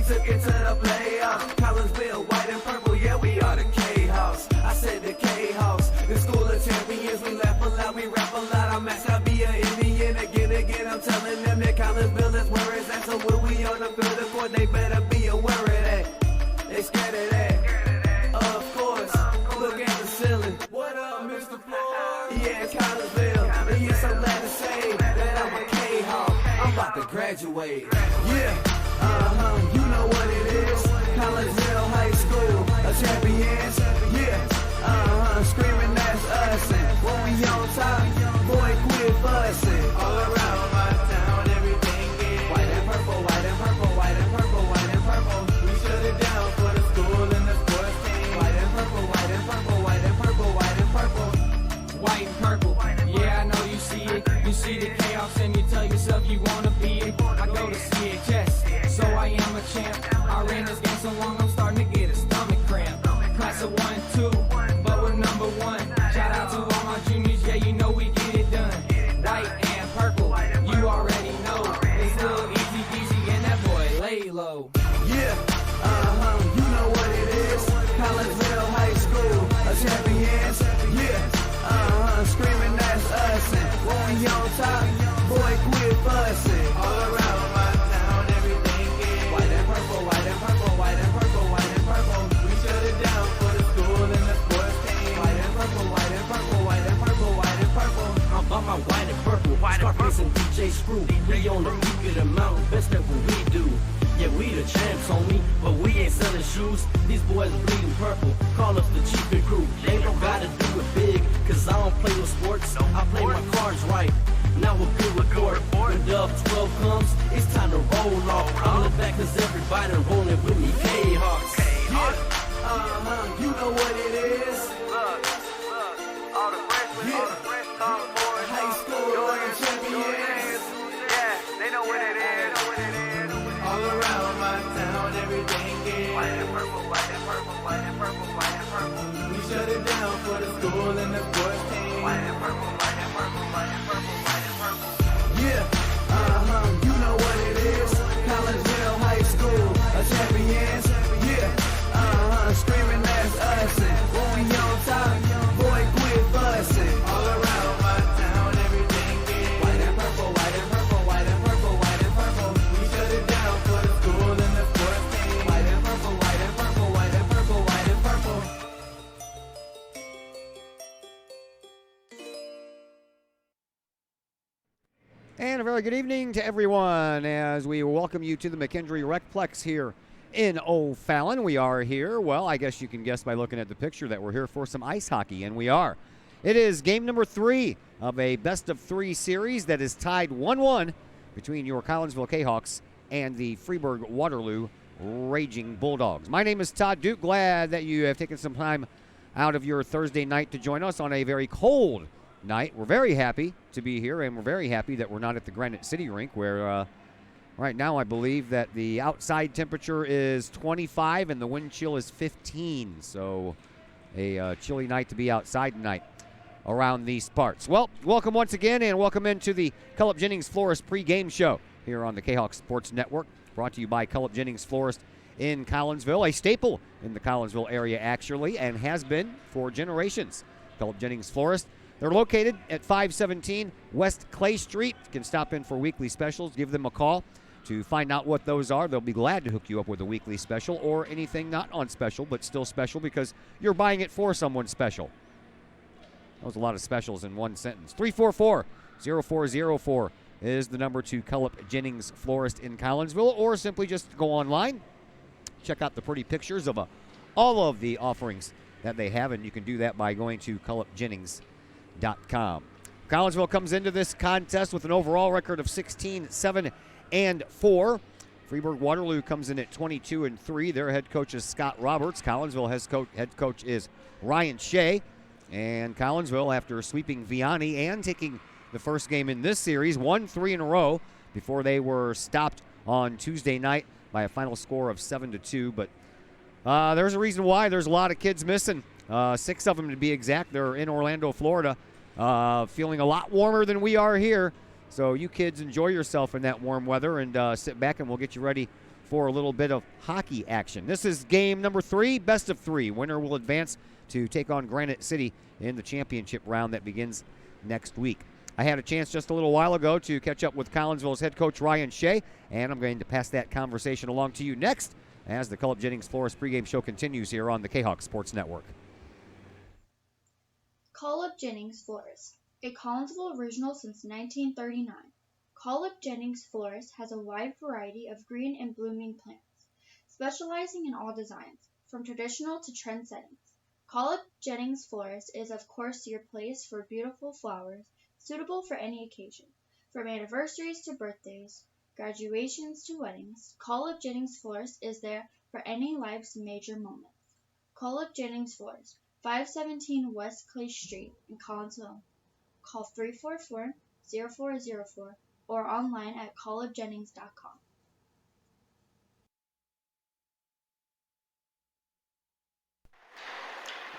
took it to the playoffs. Collinsville, white and purple, yeah, we are the Kahoks. I said the Kahoks, the school of champions. We laugh a lot, we rap a lot. I'm asked to be an Indian again. I'm telling them that Collinsville is where it's at. So when we on the field of court, they better be aware of that. They scared of that. Of course, look at the ceiling. What up, Mr. Floyd? Yeah, it's Collinsville. And yes, I'm glad to say that I'm a Kahok. I'm about to graduate. Yeah, you know what it is. Collinsville High School, a champions. Yeah, screaming that's us. And when we on top, boy, quit fussing. All around my town, everything is white and purple, white and purple, white and purple, white and purple. We shut it down for the school and the sports team. White and purple, white and purple, white and purple, white and purple. White and purple, yeah, I know you see it. You see the chaos and you tell yourself you wanna be it. I go to CHS, so I am a champ. I ran this game so long I'm starting to get a stomach cramp. Class of 1 and 2, but we're number 1. Shout out to all my juniors, yeah, you know we get it done. White and purple, you already know. It's little easy peasy and that boy lay low. Yeah, you know what it is. Collinsville High School, a champions. Yeah, screaming that's us. And when we on top, boy, quit fussing. All around my town, everything is white and purple, white and purple, white and purple, white and purple. We shut it down for the school and the sports team. White and purple, white and purple, white and purple, white and purple. I'm about my white and purple, Scarface and DJ Screw. We on the peak of the mountain, best at what we do. Yeah, we the champs, homie, but we ain't selling shoes. These boys bleeding purple, call us the chief and crew. They don't gotta do it big, cause I don't play with sports. I play my cards right, now we're good with court. When Dub 12 comes, it's time to roll off. I'm the back cause everybody rolling with me, K-Hawks. Yeah, you know what it is. Look, all the freshmen, all the fresh boys, High school champions. yeah, they know what it is. All around my town, everything is White and purple, white and purple, white and purple, white and purple. we shut it down for the school and the sports team. White and purple, white and purple, white and purple, white and purple. Yeah, you know what it is. Collinsville High School, a champions. Yeah, screaming that's us. And when we on top, boy, quit fussing. All around my town, everything is white and purple, white and purple, white and purple, white and purple. We shut it down for the school and the sports team. White and purple, white and purple, white and purple, white and purple. And a very good evening to everyone as we welcome you to the McKendree Recplex here in O'Fallon. We are here, well, I guess you can guess by looking at the picture that we're here for some ice hockey, and we are. It is game number 3 of a best-of-3 series that is tied 1-1 between your Collinsville Kahawks and the Freeburg Waterloo Raging Bulldogs. My name is Todd Duke. Glad that you have taken some time out of your Thursday night to join us on a very cold night. We're very happy to be here, and we're very happy that we're not at the Granite City rink where right now I believe that the outside temperature is 25 and the wind chill is 15. So a chilly night to be outside tonight around these parts. Well, welcome once again, and welcome into the Cullip Jennings Florist pregame show here on the Kahok Sports Network, brought to you by Cullip Jennings Florist in Collinsville, a staple in the Collinsville area actually, and has been for generations. Cullip Jennings Florist. They're located at 517 West Clay Street. You can stop in for weekly specials. Give them a call to find out what those are. They'll be glad to hook you up with a weekly special or anything not on special, but still special because you're buying it for someone special. That was a lot of specials in one sentence. 344-0404 is the number to Cullip Jennings Florist in Collinsville, or simply just go online. Check out the pretty pictures of all of the offerings that they have, and you can do that by going to cullipjennings.com. Collinsville comes into this contest with an overall record of 16-7-4. Freeburg Waterloo comes in at 22-3. Their head coach is Scott Roberts. Collinsville head coach is Ryan Shea. And Collinsville, after sweeping Vianney and taking the first game in this series, won 3 in a row before they were stopped on Tuesday night by a final score of 7-2. But there's a reason why. There's a lot of kids missing. 6 of them to be exact. They're in Orlando, Florida, feeling a lot warmer than we are here. So you kids enjoy yourself in that warm weather and sit back, and we'll get you ready for a little bit of hockey action. This is game number 3, best of 3. Winner will advance to take on Granite City in the championship round that begins next week. I had a chance just a little while ago to catch up with Collinsville's head coach Ryan Shea, and I'm going to pass that conversation along to you next as the Culp Jennings Flores pregame show continues here on the Kahok Sports Network. Collinsville Jennings Flores, a Collinsville original since 1939. Collinsville Jennings Flores has a wide variety of green and blooming plants, specializing in all designs, from traditional to trend settings. Collinsville Jennings Flores is of course your place for beautiful flowers, suitable for any occasion. From anniversaries to birthdays, graduations to weddings, Collinsville Jennings Flores is there for any life's major moments. Collinsville Jennings Flores, 517 West Clay Street in Collinsville. Call 344-0404 or online at collinsvillejennings.com.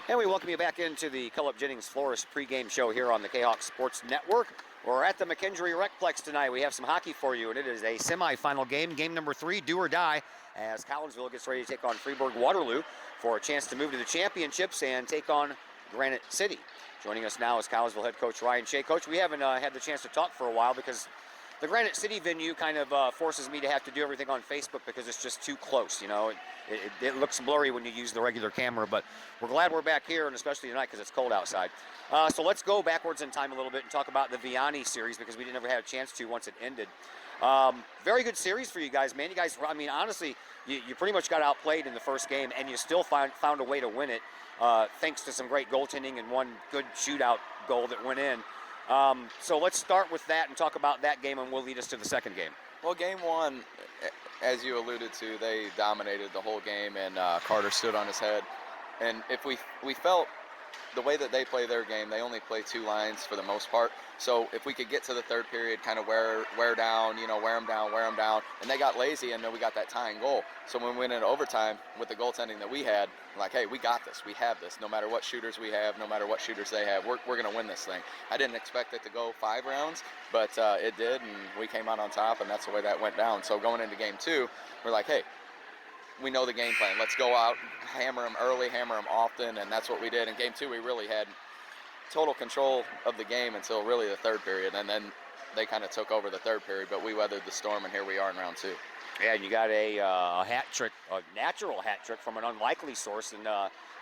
And we welcome you back into the Culp Jennings Flores pregame show here on the Kahok Sports Network. We're at the McKendree Recplex tonight. We have some hockey for you, and it is a semifinal game, game number 3, do or die, as Collinsville gets ready to take on Freeburg-Waterloo for a chance to move to the championships and take on Granite City. Joining us now is Collinsville head coach Ryan Shea. Coach, we haven't had the chance to talk for a while because the Granite City venue kind of forces me to have to do everything on Facebook because it's just too close. You know, it looks blurry when you use the regular camera, but we're glad we're back here, and especially tonight because it's cold outside. So let's go backwards in time a little bit and talk about the Vianney series because we never had a chance to once it ended. Very good series for you guys, man. You guys, I mean, honestly, you pretty much got outplayed in the first game, and you still found a way to win it thanks to some great goaltending and one good shootout goal that went in. So let's start with that and talk about that game, and we'll lead us to the second game. Well, game 1, as you alluded to, they dominated the whole game, and Carter stood on his head. And if we felt the way that they play their game, they only play 2 lines for the most part. So if we could get to the third period, kind of wear down, wear them down, and they got lazy, and then we got that tying goal. So when we went into overtime with the goaltending that we had, like, hey, we got this, we have this. No matter what shooters we have, no matter what shooters they have, we're going to win this thing. I didn't expect it to go 5 rounds, but it did, and we came out on top, and that's the way that went down. So going into game 2, we're like, hey, we know the game plan. Let's go out, hammer them early, hammer them often, and that's what we did. In game 2, we really had total control of the game until really the third period, and then they kind of took over the third period, but we weathered the storm, and here we are in round 2. Yeah, and you got a hat trick, a natural hat trick from an unlikely source, and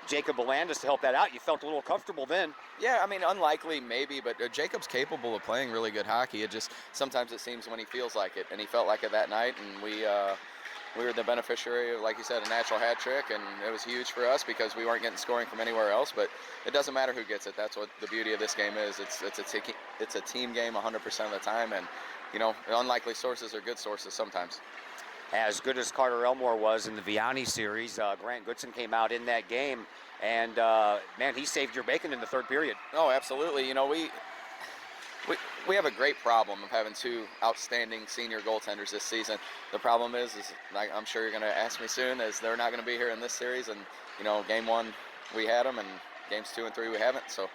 Jacob Belandis to help that out. You felt a little comfortable then. Yeah, I mean, unlikely maybe, but Jacob's capable of playing really good hockey. It just, sometimes it seems when he feels like it, and he felt like it that night, and we were the beneficiary of, like you said, a natural hat trick, and it was huge for us because we weren't getting scoring from anywhere else, but it doesn't matter who gets it. That's what the beauty of this game is. It's a team game 100% of the time, and, unlikely sources are good sources sometimes. As good as Carter Elmore was in the Vianney series, Grant Goodson came out in that game, and, man, he saved your bacon in the third period. Oh, absolutely. We have a great problem of having 2 outstanding senior goaltenders this season. The problem is like I'm sure you're going to ask me soon, is they're not going to be here in this series. And, game 1 we had them, and games 2 and 3 we haven't. So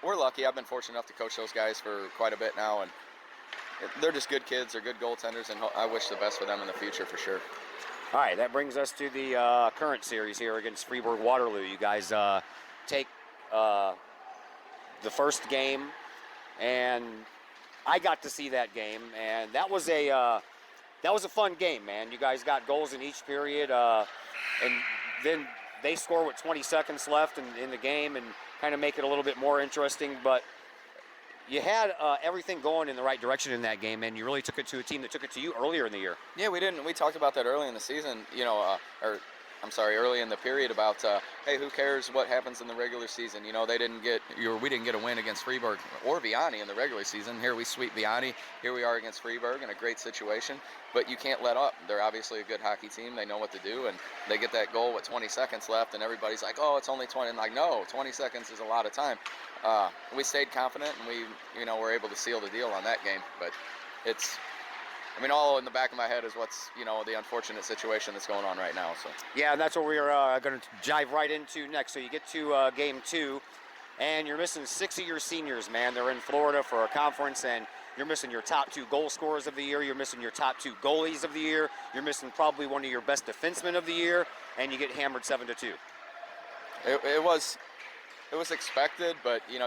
we're lucky. I've been fortunate enough to coach those guys for quite a bit now, and they're just good kids. They're good goaltenders, and I wish the best for them in the future for sure. All right, that brings us to the current series here against Freeburg-Waterloo. You guys take the first game, and I got to see that game, and that was a fun game, man. You guys got goals in each period, and then they score with 20 seconds left in the game and kind of make it a little bit more interesting. But you had everything going in the right direction in that game, and you really took it to a team that took it to you earlier in the year. Yeah, we didn't. We talked about that early in the season, early in the period about, hey, who cares what happens in the regular season? We didn't get a win against Freeburg or Vianney in the regular season. Here we sweep Vianney. Here we are against Freeburg in a great situation. But you can't let up. They're obviously a good hockey team. They know what to do, and they get that goal with 20 seconds left, and everybody's like, oh, it's only 20. And like, no, 20 seconds is a lot of time. We stayed confident, and we, were able to seal the deal on that game. But it's, all in the back of my head is what's, the unfortunate situation that's going on right now. So yeah, and that's what we're going to dive right into next. So you get to game 2, and you're missing 6 of your seniors, man. They're in Florida for a conference, and You're missing your top 2 goal scorers of the year. You're missing your top 2 goalies of the year. You're missing probably one of your best defensemen of the year, and you get hammered 7-2. It was expected, but you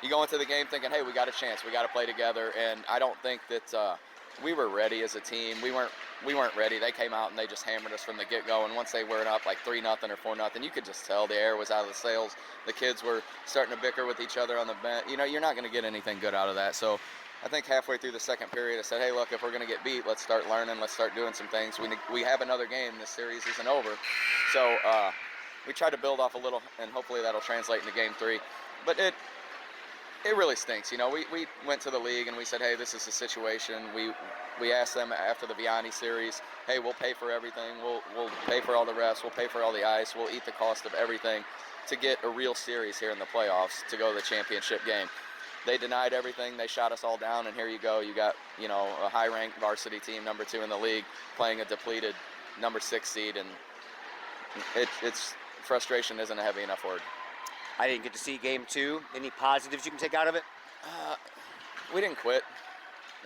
go into the game thinking, hey, we got a chance, we got to play together, and I don't think that we were ready as a team. We weren't ready. They came out and they just hammered us from the get-go, and once they were up like 3-0 or 4-0, you could just tell the air was out of the sails. The kids were starting to bicker with each other on the bench. You're not going to get anything good out of that. So I think halfway through the second period, I said, hey, look, if we're going to get beat, let's start learning, let's start doing some things. We have another game. This series isn't over. So we tried to build off a little, and hopefully that'll translate into game 3. But it really stinks. We went to the league and we said, hey, this is the situation. We asked them after the Vianney series, hey, we'll pay for everything. We'll pay for all the refs. We'll pay for all the ice. We'll eat the cost of everything to get a real series here in the playoffs to go to the championship game. They denied everything. They shot us all down, and here you go. You got, a high-ranked varsity team, number 2 in the league, playing a depleted number 6 seed, and it's frustration isn't a heavy enough word. I didn't get to see game 2. Any positives you can take out of it? We didn't quit.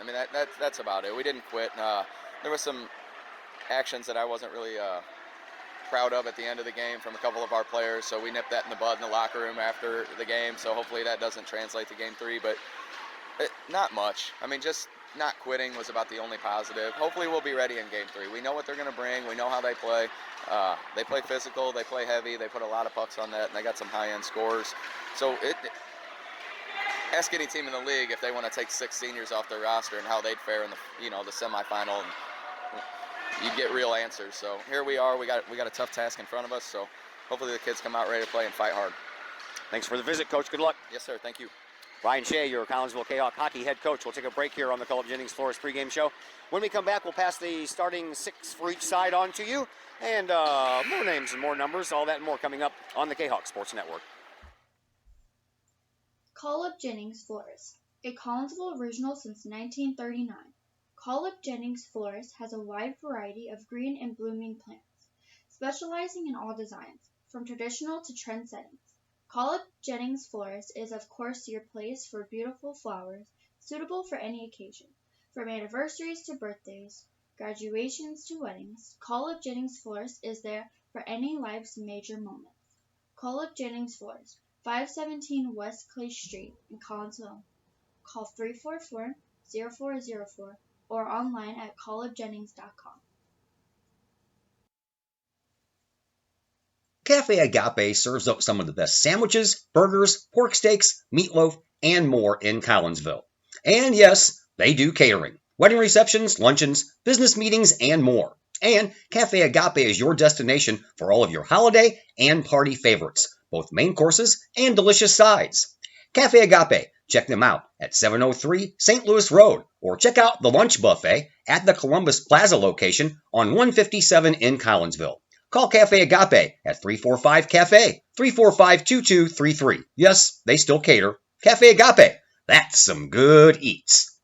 I mean, that's about it. We didn't quit. There was some actions that I wasn't really proud of at the end of the game from a couple of our players, so we nipped that in the bud in the locker room after the game, so hopefully that doesn't translate to game 3, but not much. I mean, just not quitting was about the only positive. Hopefully we'll be ready in game 3. We know what they're going to bring. We know how they play. They play physical. They play heavy. They put a lot of pucks on net, and they got some high-end scores. So ask any team in the league if they want to take 6 seniors off their roster and how they'd fare in the semifinal, and you'd get real answers. So here we are. We got a tough task in front of us. So hopefully the kids come out ready to play and fight hard. Thanks for the visit, Coach. Good luck. Yes, sir. Thank you. Ryan Shea, your Collinsville Kahok hockey head coach. We'll take a break here on the Caleb Jennings Flores pregame show. When we come back, we'll pass the starting 6 for each side on to you. And more names and more numbers, all that and more coming up on the Kahok Sports Network. Call Up Jennings Florist, a Collinsville original since 1939. Call Up Jennings Florist has a wide variety of green and blooming plants, specializing in all designs, from traditional to trend settings. Call Up Jennings Florist is of course your place for beautiful flowers, suitable for any occasion. From anniversaries to birthdays, graduations to weddings, Call Up Jennings Florist is there for any life's major moments. Call Up Jennings Florist, 517 West Clay Street in Collinsville. Call 344-0404 or online at callupjennings.com. Cafe Agape serves up some of the best sandwiches, burgers, pork steaks, meatloaf, and more in Collinsville. And yes, they do catering, wedding receptions, luncheons, business meetings, and more. And Cafe Agape is your destination for all of your holiday and party favorites, both main courses and delicious sides. Cafe Agape, check them out at 703 St. Louis Road, or check out the lunch buffet at the Columbus Plaza location on 157 in Collinsville. Call Cafe Agape at 345-CAFE, 345-2233. Yes, they still cater. Cafe Agape, that's some good eats.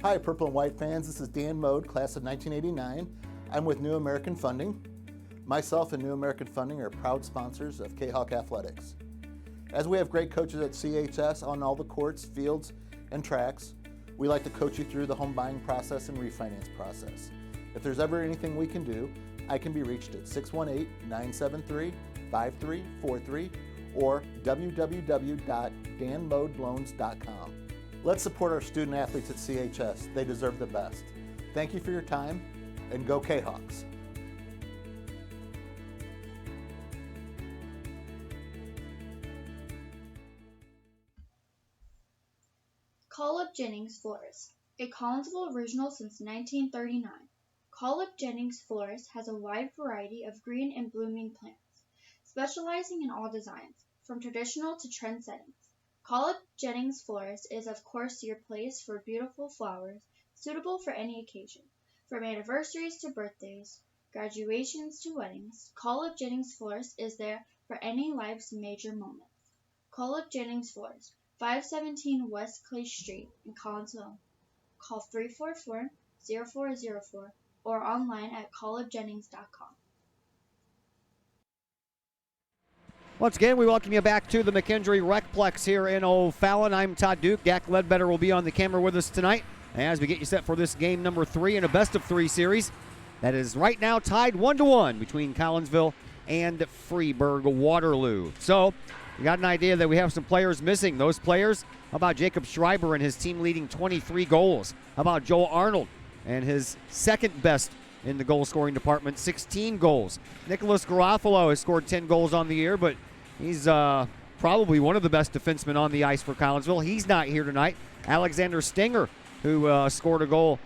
Hi, Purple and White fans. This is Dan Mode, class of 1989. I'm with New American Funding. Myself and New American Funding are proud sponsors of Kahok Athletics. As we have great coaches at CHS on all the courts, fields, and tracks, we like to coach you through the home buying process and refinance process. If there's ever anything we can do, I can be reached at 618-973-5343 or www.danmodeloans.com. Let's support our student athletes at CHS. They deserve the best. Thank you for your time, and go Kahawks. Call Up Jennings Florist, a Collinsville original since 1939. Call Up Jennings Florist has a wide variety of green and blooming plants, specializing in all designs, from traditional to trend settings. Call Up Jennings Florist is of course your place for beautiful flowers, suitable for any occasion. From anniversaries to birthdays, graduations to weddings, Call Up Jennings Florist is there for any life's major moments. Call Up Jennings Florist, 517 West Clay Street in Collinsville. Call 344-0404 or online at callupjennings.com. Once again, we welcome you back to the McKendree Recplex here in O'Fallon. I'm Todd Duke. Dak Ledbetter will be on the camera with us tonight as we get you set for this game number 3 in a best-of-3 series that is right now tied 1-1 between Collinsville and Freeburg Waterloo. So, we got an idea that we have some players missing. Those players, how about Jacob Schreiber and his team-leading 23 goals? How about Joel Arnold and his second best in the goal-scoring department, 16 goals? Nicholas Garofalo has scored 10 goals on the year, but he's probably one of the best defensemen on the ice for Collinsville. He's not here tonight. Alexander Stenger, who scored a goal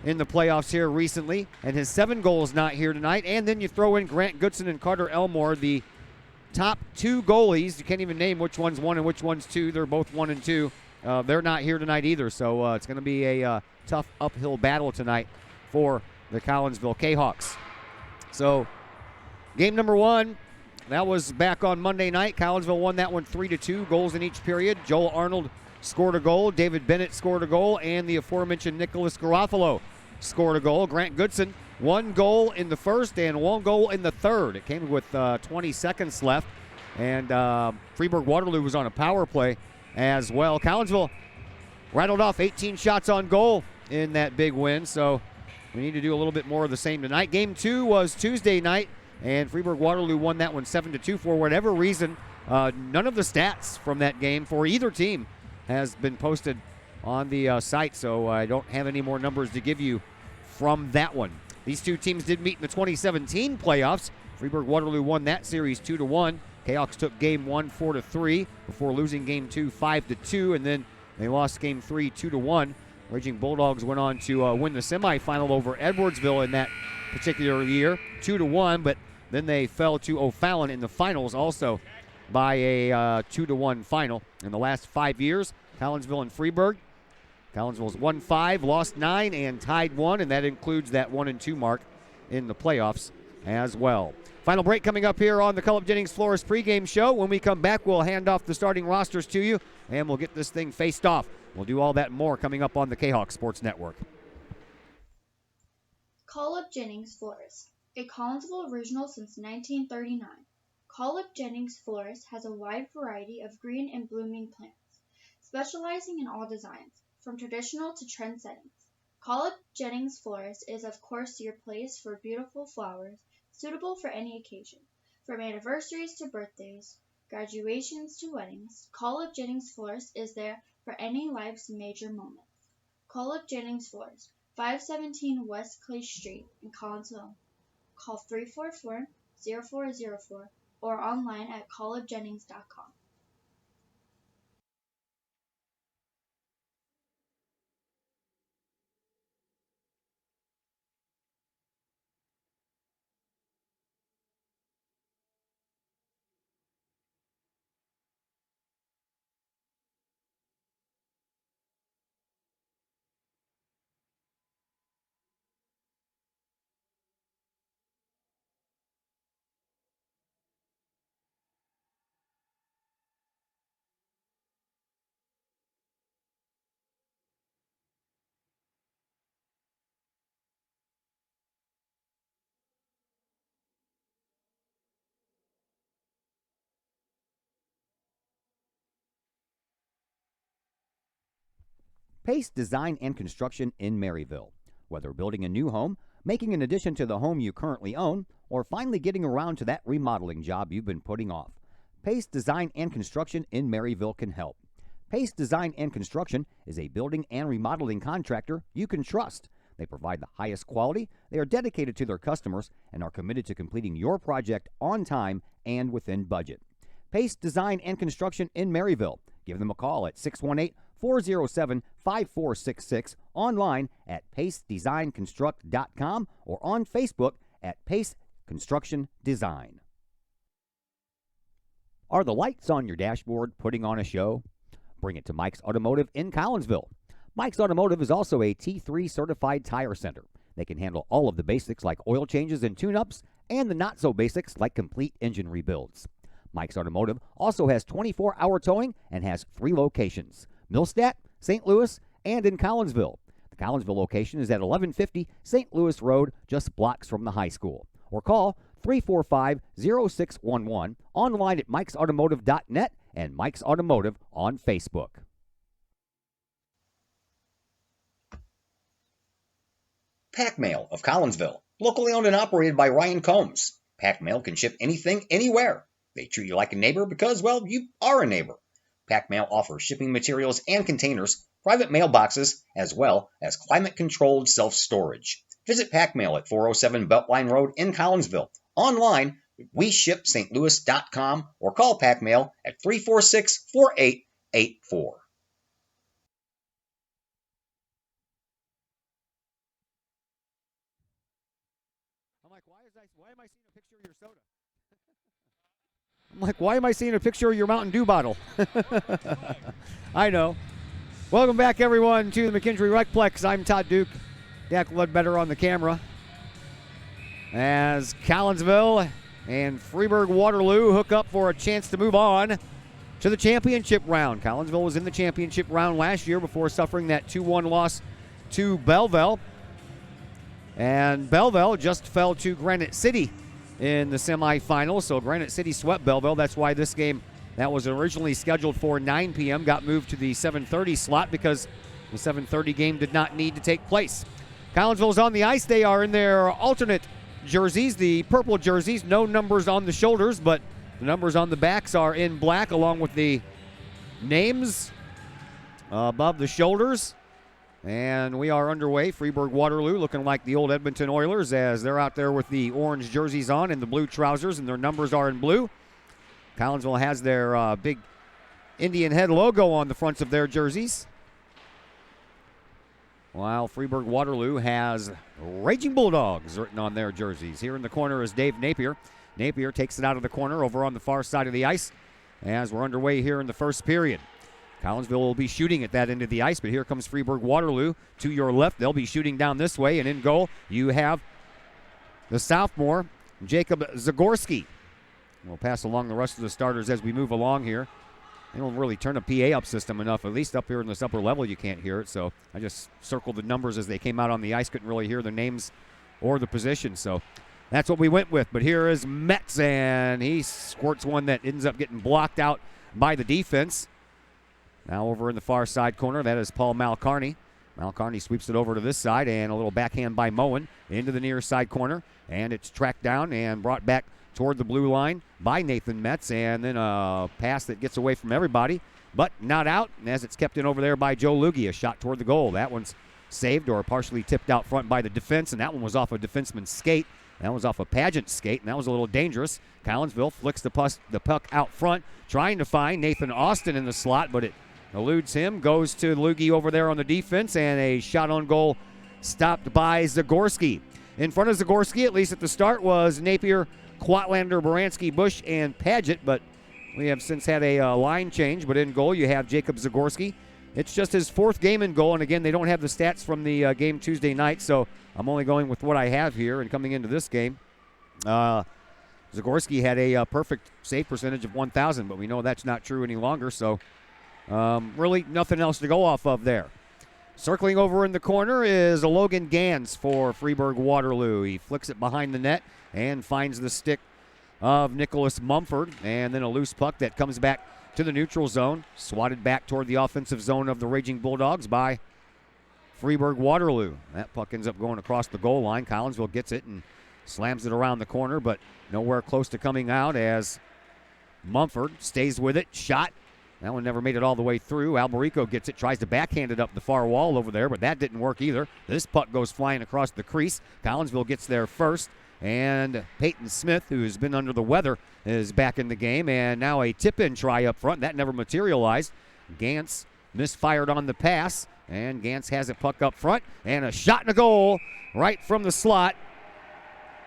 in the playoffs here recently, and his 7 goals not here tonight. And then you throw in Grant Goodson and Carter Elmore, the top 2 goalies. You can't even name which one's 1 and which one's 2. They're both 1 and 2. They're not here tonight either, so it's going to be a tough uphill battle tonight for the Collinsville Kahawks. So, game number 1, that was back on Monday night. Collinsville won that one 3-2, goals in each period. Joel Arnold scored a goal. David Bennett scored a goal. And the aforementioned Nicholas Garofalo scored a goal. Grant Goodson, 1 goal in the first and 1 goal in the third. It came with 20 seconds left. And Freeburg Waterloo was on a power play as well. Collinsville rattled off 18 shots on goal in that big win. So we need to do a little bit more of the same tonight. Game 2 was Tuesday night, and Freeburg Waterloo won that one 7-2. For whatever reason, none of the stats from that game for either team has been posted on the site, so I don't have any more numbers to give you from that one. These two teams did meet in the 2017 playoffs. Freeburg Waterloo won that series 2-1. Kahoks took game 1 4-3 before losing game 2 5-2, and then they lost game 3 2-1. Raging Bulldogs went on to win the semifinal over Edwardsville in that particular year, 2-1, but then they fell to O'Fallon in the finals also by a 2-1 final. In the last 5 years, Collinsville and Freeburg, Collinsville's won 5, lost 9, and tied 1, and that includes that 1-2 mark in the playoffs as well. Final break coming up here on the Cullip Jennings Flores pregame show. When we come back, we'll hand off the starting rosters to you, and we'll get this thing faced off. We'll do all that and more coming up on the Kahok Sports Network. Cullip Jennings Flores, a Collinsville original since 1939. Cullip Jennings Flores has a wide variety of green and blooming plants, specializing in all designs, from traditional to trend settings. Cullip Jennings Flores is of course your place for beautiful flowers, suitable for any occasion. From anniversaries to birthdays, graduations to weddings, Cullip Jennings Flores is there for any life's major moments. Cullip Jennings Flores, 517 West Clay Street in Collinsville. Call 344-0404 or online at cullipjennings.com. Pace Design and Construction in Maryville. Whether building a new home, making an addition to the home you currently own, or finally getting around to that remodeling job you've been putting off, Pace Design and Construction in Maryville can help. Pace Design and Construction is a building and remodeling contractor you can trust. They provide the highest quality, they are dedicated to their customers, and are committed to completing your project on time and within budget. Pace Design and Construction in Maryville. Give them a call at 618-407-5466, online at pacedesignconstruct.com, or on Facebook at Pace Construction Design. Are the lights on your dashboard putting on a show? Bring it to Mike's Automotive in Collinsville. Mike's Automotive is also a T3 certified tire center. They can handle all of the basics like oil changes and tune-ups, and the not-so-basics like complete engine rebuilds. Mike's Automotive also has 24-hour towing and has 3 locations: Millstadt, St. Louis, and in Collinsville. The Collinsville location is at 1150 St. Louis Road, just blocks from the high school. Or call 345-0611, online at mikesautomotive.net and Mike's Automotive on Facebook. Pack Mail of Collinsville, locally owned and operated by Ryan Combs. Pack Mail can ship anything, anywhere. They treat you like a neighbor because, well, you are a neighbor. Pack Mail offers shipping materials and containers, private mailboxes, as well as climate-controlled self-storage. Visit Pack Mail at 407 Beltline Road in Collinsville. Online, WeShipSt.Louis.com or call Pack Mail at 346-4884. I'm like, why am I seeing a picture of your soda? I'm like, why am I seeing a picture of your Mountain Dew bottle? I know. Welcome back, everyone, to the McKendree Recplex. I'm Todd Duke. Dak Ledbetter on the camera. As Collinsville and Freeburg-Waterloo hook up for a chance to move on to the championship round. Collinsville was in the championship round last year before suffering that 2-1 loss to Belleville. And Belleville just fell to Granite City in the semifinals. So Granite City swept Belleville. That's why this game that was originally scheduled for 9 p.m. got moved to the 7:30 slot because the 7:30 game did not need to take place. Collinsville's on the ice. They are in their alternate jerseys, the purple jerseys. No numbers on the shoulders, but the numbers on the backs are in black along with the names above the shoulders. And we are underway. Freeburg-Waterloo looking like the old Edmonton Oilers as they're out there with the orange jerseys on and the blue trousers, and their numbers are in blue. Collinsville has their big Indian head logo on the fronts of their jerseys, while Freeburg-Waterloo has Raging Bulldogs written on their jerseys. Here in the corner is Dave Napier. Napier takes it out of the corner over on the far side of the ice as we're underway here in the first period. Collinsville will be shooting at that end of the ice, but here comes Freeburg-Waterloo to your left. They'll be shooting down this way, and in goal you have the sophomore, Jacob Zagorski. We'll pass along the rest of the starters as we move along here. They don't really turn a PA up system enough. At least up here in this upper level you can't hear it, so I just circled the numbers as they came out on the ice. Couldn't really hear the names or the position, so that's what we went with. But here is Metz, and he squirts one that ends up getting blocked out by the defense. Now over in the far side corner, that is Paul Malcarney. Malcarney sweeps it over to this side, and a little backhand by Moen into the near side corner, and it's tracked down and brought back toward the blue line by Nathan Metz, and then a pass that gets away from everybody, but not out, and as it's kept in over there by Joe Loogie, a shot toward the goal. That one's saved or partially tipped out front by the defense, and that one was off a defenseman's skate. That was off a Pageant skate, and that was a little dangerous. Collinsville flicks the puck out front, trying to find Nathan Austin in the slot, but it eludes him, goes to Loogie over there on the defense, and a shot on goal stopped by Zagorski. In front of Zagorski, at least at the start, was Napier, Quatlander, Baranski, Bush, and Paget, but we have since had a line change. But in goal, you have Jacob Zagorski. It's just his fourth game in goal, and again, they don't have the stats from the game Tuesday night, so I'm only going with what I have here. And coming into this game, Zagorski had a perfect save percentage of 1,000, but we know that's not true any longer, so really nothing else to go off of there. Circling over in the corner is Logan Gans for Freeburg-Waterloo. He flicks it behind the net and finds the stick of Nicholas Mumford, and then a loose puck that comes back to the neutral zone, swatted back toward the offensive zone of the Raging Bulldogs by Freeburg-Waterloo. That puck ends up going across the goal line. Collinsville gets it and slams it around the corner, but nowhere close to coming out as Mumford stays with it. Shot. That one never made it all the way through. Alberico gets it, tries to backhand it up the far wall over there, but that didn't work either. This puck goes flying across the crease. Collinsville gets there first, and Peyton Smith, who has been under the weather, is back in the game, and now a tip-in try up front. That never materialized. Gantz misfired on the pass, and Gantz has it puck up front, and a shot and a goal right from the slot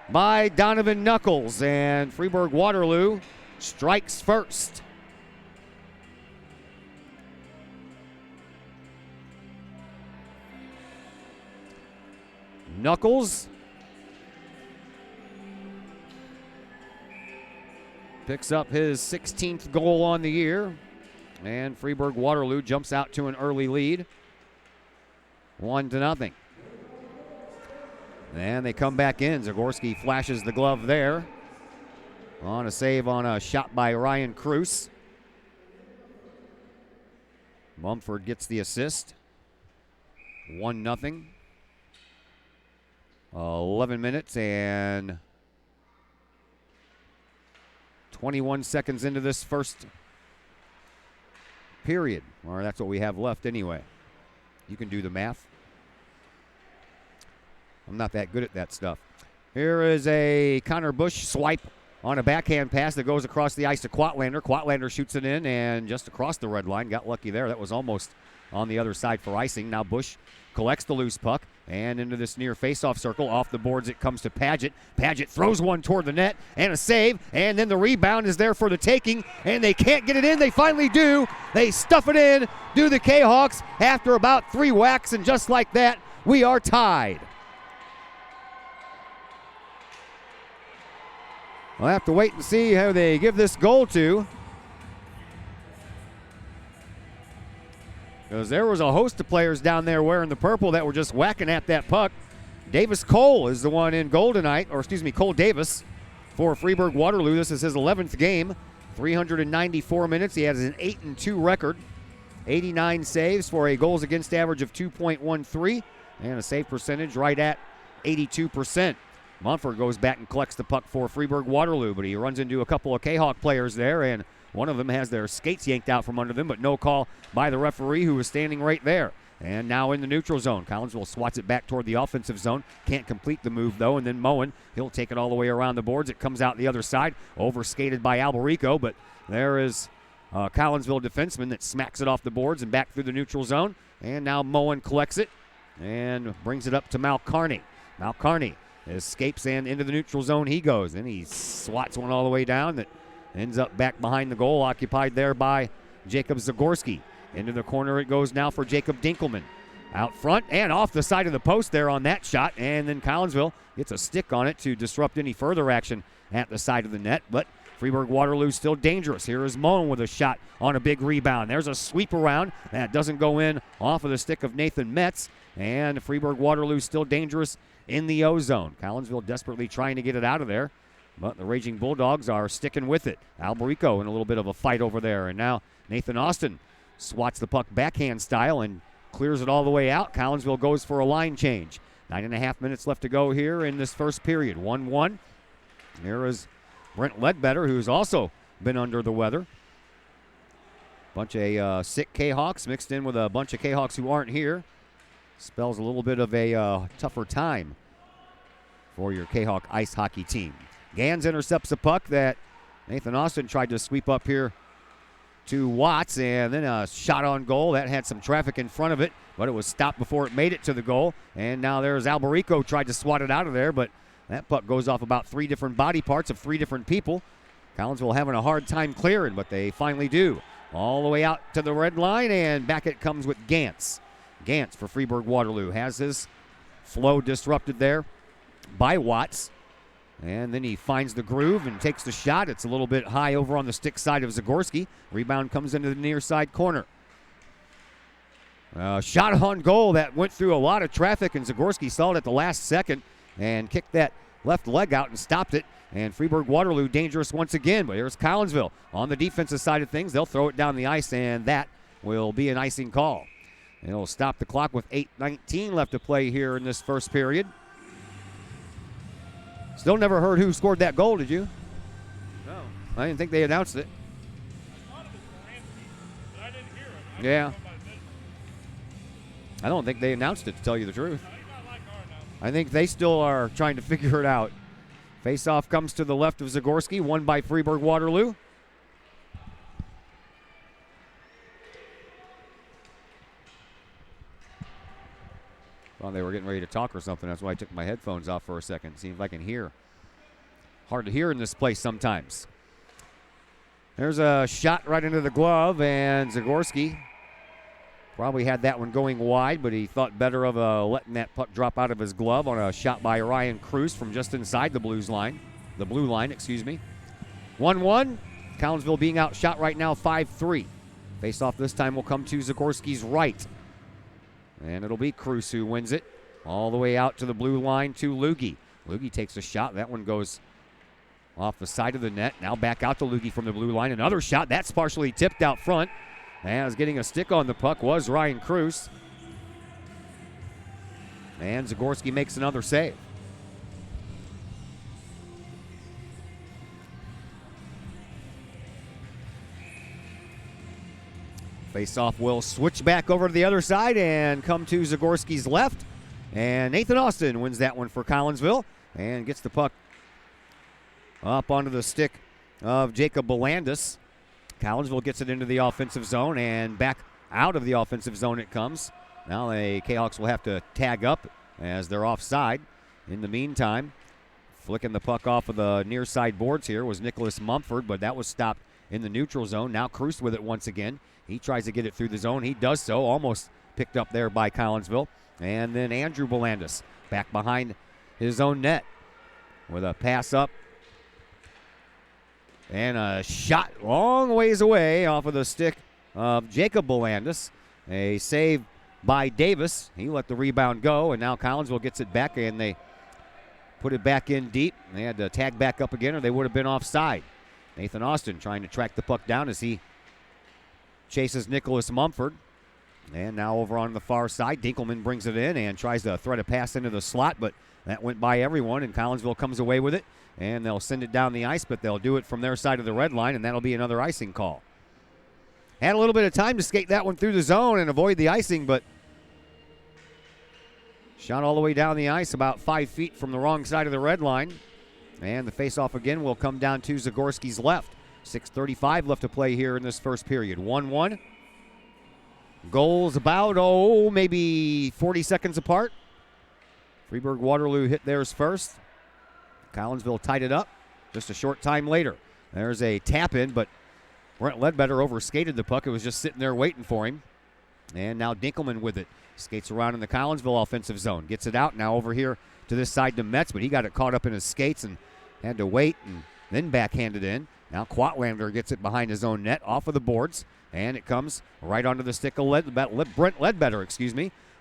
by Donovan Knuckles, and Freeburg-Waterloo strikes first. Knuckles picks up his 16th goal on the year, and Freeburg-Waterloo jumps out to an early lead, 1-0. And they come back in. Zagorski flashes the glove there. on a save on a shot by Ryan Cruz. Mumford gets the assist. 1-0. 11 minutes and 21 seconds into this first period. Or that's what we have left anyway. You can do the math. I'm not that good at that stuff. Here is a Connor Bush swipe on a backhand pass that goes across the ice to Quatlander. Quatlander shoots it in and just across the red line. Got lucky there. That was almost on the other side for icing. Now Bush collects the loose puck and into this near faceoff circle. Off the boards it comes to Paget. Paget throws one toward the net and a save, and then the rebound is there for the taking, and they can't get it in. They finally do. They stuff it in, do the Kahawks after about 3 whacks, and just like that, we are tied. We'll have to wait and see how they give this goal to. Because there was a host of players down there wearing the purple that were just whacking at that puck. Davis Cole is the one in goal tonight, or excuse me, Cole Davis for Freeburg Waterloo. This is his 11th game, 394 minutes. He has an 8-2 record, 89 saves for a goals against average of 2.13 and a save percentage right at 82%. Mumford goes back and collects the puck for Freeburg Waterloo, but he runs into a couple of Kahawk players there, and one of them has their skates yanked out from under them, but no call by the referee, who was standing right there. And now in the neutral zone, Collinsville swats it back toward the offensive zone. Can't complete the move, though, and then Moen, he'll take it all the way around the boards. It comes out the other side, overskated by Alberico, but there is a Collinsville defenseman that smacks it off the boards and back through the neutral zone. And now Moen collects it and brings it up to Malcarney. Malcarney escapes, and into the neutral zone he goes. And he swats one all the way down that ends up back behind the goal, occupied there by Jacob Zagorski. Into the corner it goes now for Jacob Dinkelman. Out front and off the side of the post there on that shot. And then Collinsville gets a stick on it to disrupt any further action at the side of the net. But Freeburg Waterloo still dangerous. Here is Moen with a shot on a big rebound. There's a sweep around. That doesn't go in off of the stick of Nathan Metz. And Freeburg Waterloo still dangerous in the O-zone. Collinsville desperately trying to get it out of there, but the Raging Bulldogs are sticking with it. Alberico in a little bit of a fight over there, and now Nathan Austin swats the puck backhand style and clears it all the way out. Collinsville goes for a line change. 9.5 minutes left to go here in this first period. 1-1. Here is Brent Ledbetter, who's also been under the weather. Bunch of sick Kahawks mixed in with a bunch of Kahawks who aren't here. Spells a little bit of a tougher time for your Kahawk ice hockey team. Gans intercepts a puck that Nathan Austin tried to sweep up here to Watts, and then a shot on goal that had some traffic in front of it, but it was stopped before it made it to the goal. And now there's Alberico tried to swat it out of there, but that puck goes off about 3 different body parts of 3 different people. Collinsville having a hard time clearing, but they finally do. All the way out to the red line, and back it comes with Gantz. Gantz for Freeburg Waterloo has his flow disrupted there by Watts. And then he finds the groove and takes the shot. It's a little bit high over on the stick side of Zagorski. Rebound comes into the near side corner. Shot on goal that went through a lot of traffic, and Zagorski saw it at the last second and kicked that left leg out and stopped it. And Freeburg Waterloo dangerous once again, but here's Collinsville on the defensive side of things. They'll throw it down the ice, and that will be an icing call. And it'll stop the clock with 8:19 left to play here in this first period. Still never heard who scored that goal, did you? No. I didn't think they announced it. Yeah. I don't think they announced it, to tell you the truth. I think they still are trying to figure it out. Face-off comes to the left of Zagorski, won by Freeburg Waterloo. Thought they were getting ready to talk or something. That's why I took my headphones off for a second. See if I can hear. Hard to hear in this place sometimes. There's a shot right into the glove, and Zagorski probably had that one going wide, but he thought better of letting that puck drop out of his glove on a shot by Ryan Cruz from just inside the blue line. 1-1. Collinsville being outshot right now 5-3. Face-off this time will come to Zagorski's right. And it'll be Cruz who wins it. All the way out to the blue line to Lugie. Lugie takes a shot. That one goes off the side of the net. Now back out to Lukey from the blue line. Another shot. That's partially tipped out front. As getting a stick on the puck was Ryan Cruz. And Zagorski makes another save. Face-off will switch back over to the other side and come to Zagorski's left. And Nathan Austin wins that one for Collinsville and gets the puck up onto the stick of Jacob Belandis. Collinsville gets it into the offensive zone, and back out of the offensive zone it comes. Now the Kahawks will have to tag up as they're offside. In the meantime, flicking the puck off of the near side boards here was Nicholas Mumford, but that was stopped in the neutral zone. Now Cruz with it once again. He tries to get it through the zone. He does so, almost picked up there by Collinsville. And then Andrew Belandis back behind his own net with a pass up. And a shot long ways away off of the stick of Jacob Belandis. A save by Davis. He let the rebound go, and now Collinsville gets it back, and they put it back in deep. They had to tag back up again, or they would have been offside. Nathan Austin trying to track the puck down as he chases Nicholas Mumford. And now over on the far side, Dinkelman brings it in and tries to thread a pass into the slot, but that went by everyone, and Collinsville comes away with it. And they'll send it down the ice, but they'll do it from their side of the red line, and that'll be another icing call. Had a little bit of time to skate that one through the zone and avoid the icing, but shot all the way down the ice about 5 feet from the wrong side of the red line. And the faceoff again will come down to Zagorski's left. 6:35 left to play here in this first period. 1-1. Goals about, maybe 40 seconds apart. Freeburg Waterloo hit theirs first. Collinsville tied it up just a short time later. There's a tap in, but Brent Ledbetter overskated the puck. It was just sitting there waiting for him. And now Dinkelman with it. Skates around in the Collinsville offensive zone. Gets it out now over here to this side to Metz, but he got it caught up in his skates and had to wait and then backhanded in. Now Quatlander gets it behind his own net off of the boards, and it comes right onto the stick of Brent Ledbetter.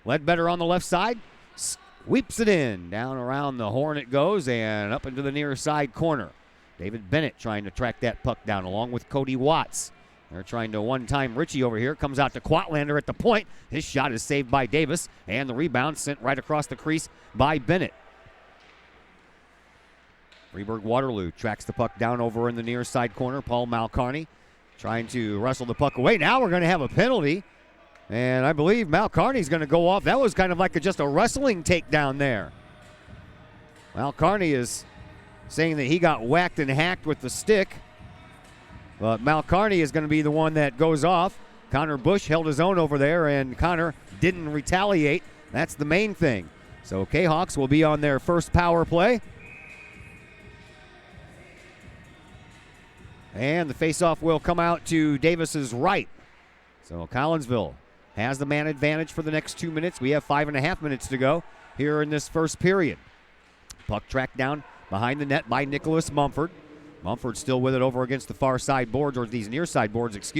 Ledbetter on the left side. Sweeps it in. Down around the horn it goes and up into the near side corner. David Bennett trying to track that puck down along with Cody Watts. They're trying to one-time Richie over here. Comes out to Quatlander at the point. His shot is saved by Davis, and the rebound sent right across the crease by Bennett. Freeburg Waterloo tracks the puck down over in the near side corner. Paul Malcarney trying to wrestle the puck away. Now we're going to have a penalty. And I believe Malcarney's going to go off. That was kind of like just a wrestling takedown there. Malcarney is saying that he got whacked and hacked with the stick. But Malcarney is going to be the one that goes off. Connor Bush held his own over there, and Connor didn't retaliate. That's the main thing. So Kahawks will be on their first power play. And the faceoff will come out to Davis's right. So Collinsville has the man advantage for the next 2 minutes. We have 5.5 minutes to go here in this first period. Puck tracked down behind the net by Nicholas Mumford. Mumford still with it over against the far side boards, or these near side boards,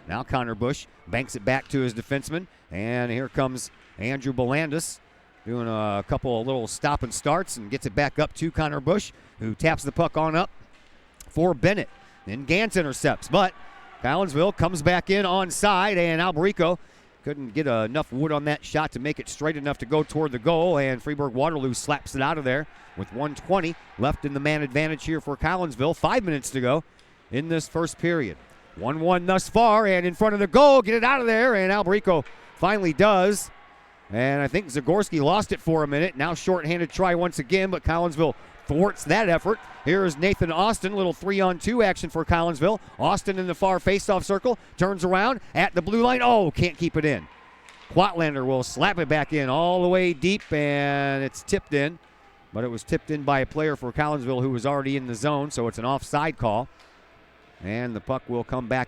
Now Connor Bush banks it back to his defenseman. And here comes Andrew Belandis doing a couple of little stop and starts and gets it back up to Connor Bush, who taps the puck on up for Bennett. Then Gantz intercepts, but Collinsville comes back in onside, and Alberico couldn't get enough wood on that shot to make it straight enough to go toward the goal, and Freeburg Waterloo slaps it out of there with 1:20 left in the man advantage here for Collinsville. 5 minutes to go in this first period. 1-1 thus far, and in front of the goal, get it out of there, and Alberico finally does. And I think Zagorski lost it for a minute. Now shorthanded try once again, but Collinsville thwarts that effort. Here is Nathan Austin, little 3-on-2 action for Collinsville. Austin in the far faceoff circle, turns around at the blue line. Can't keep it in. Quatlander will slap it back in all the way deep, and it's tipped in. But it was tipped in by a player for Collinsville who was already in the zone, so it's an offside call. And the puck will come back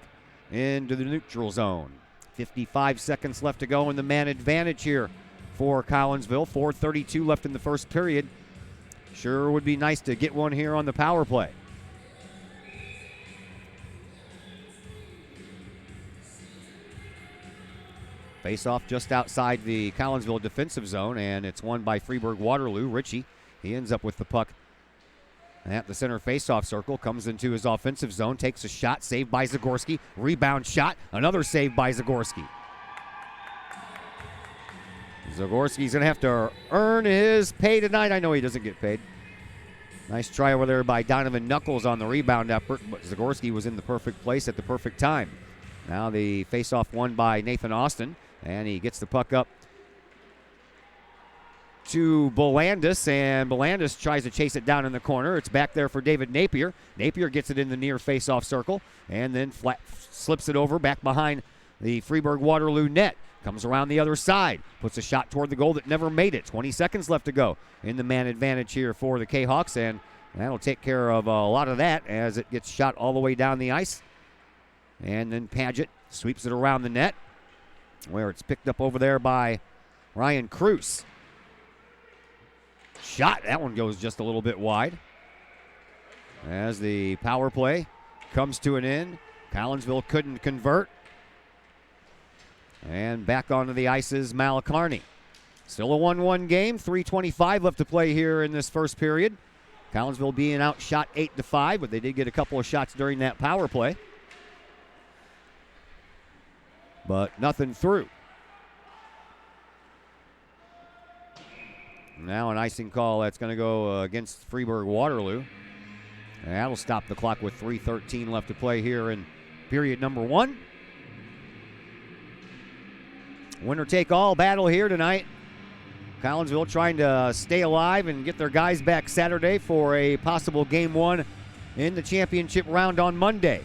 into the neutral zone. 55 seconds left to go in the man advantage here for Collinsville. 4:32 left in the first period. Sure would be nice to get one here on the power play. Face off just outside the Collinsville defensive zone, and it's won by Freeburg Waterloo. Richie, he ends up with the puck at the center faceoff circle, comes into his offensive zone, takes a shot, saved by Zagorski, rebound shot, another save by Zagorski. Zagorski's going to have to earn his pay tonight. I know he doesn't get paid. Nice try over there by Donovan Knuckles on the rebound effort, but Zagorski was in the perfect place at the perfect time. Now the faceoff won by Nathan Austin, and he gets the puck up to Belandis, and Belandis tries to chase it down in the corner. It's back there for David Napier. Napier gets it in the near faceoff circle, and then slips it over back behind the Freeburg-Waterloo net. Comes around the other side, puts a shot toward the goal that never made it. 20 seconds left to go in the man advantage here for the Kahawks, and that'll take care of a lot of that as it gets shot all the way down the ice. And then Paget sweeps it around the net, where it's picked up over there by Ryan Cruz. Shot, that one goes just a little bit wide. As the power play comes to an end, Collinsville couldn't convert. And back onto the ice is Mal Carney. Still a 1-1 game, 3:25 left to play here in this first period. Collinsville being outshot 8-5, but they did get a couple of shots during that power play. But nothing through. Now an icing call that's going to go against Freeburg-Waterloo. And that'll stop the clock with 3:13 left to play here in period number 1. Winner-take-all battle here tonight. Collinsville trying to stay alive and get their guys back Saturday for a possible Game 1 in the championship round on Monday.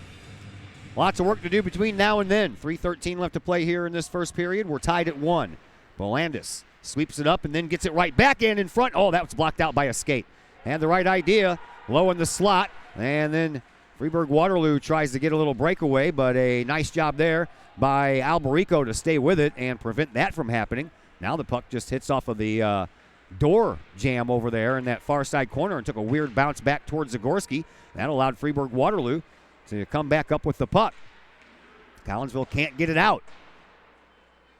Lots of work to do between now and then. 3:13 left to play here in this first period. We're tied at 1. Belandis sweeps it up and then gets it right back in front. Oh, that was blocked out by a skate. Had the right idea, low in the slot, and then Freeburg-Waterloo tries to get a little breakaway, but a nice job there by Alberico to stay with it and prevent that from happening. Now the puck just hits off of the door jam over there in that far side corner and took a weird bounce back towards Zagorski. That allowed Freeburg-Waterloo to come back up with the puck. Collinsville can't get it out.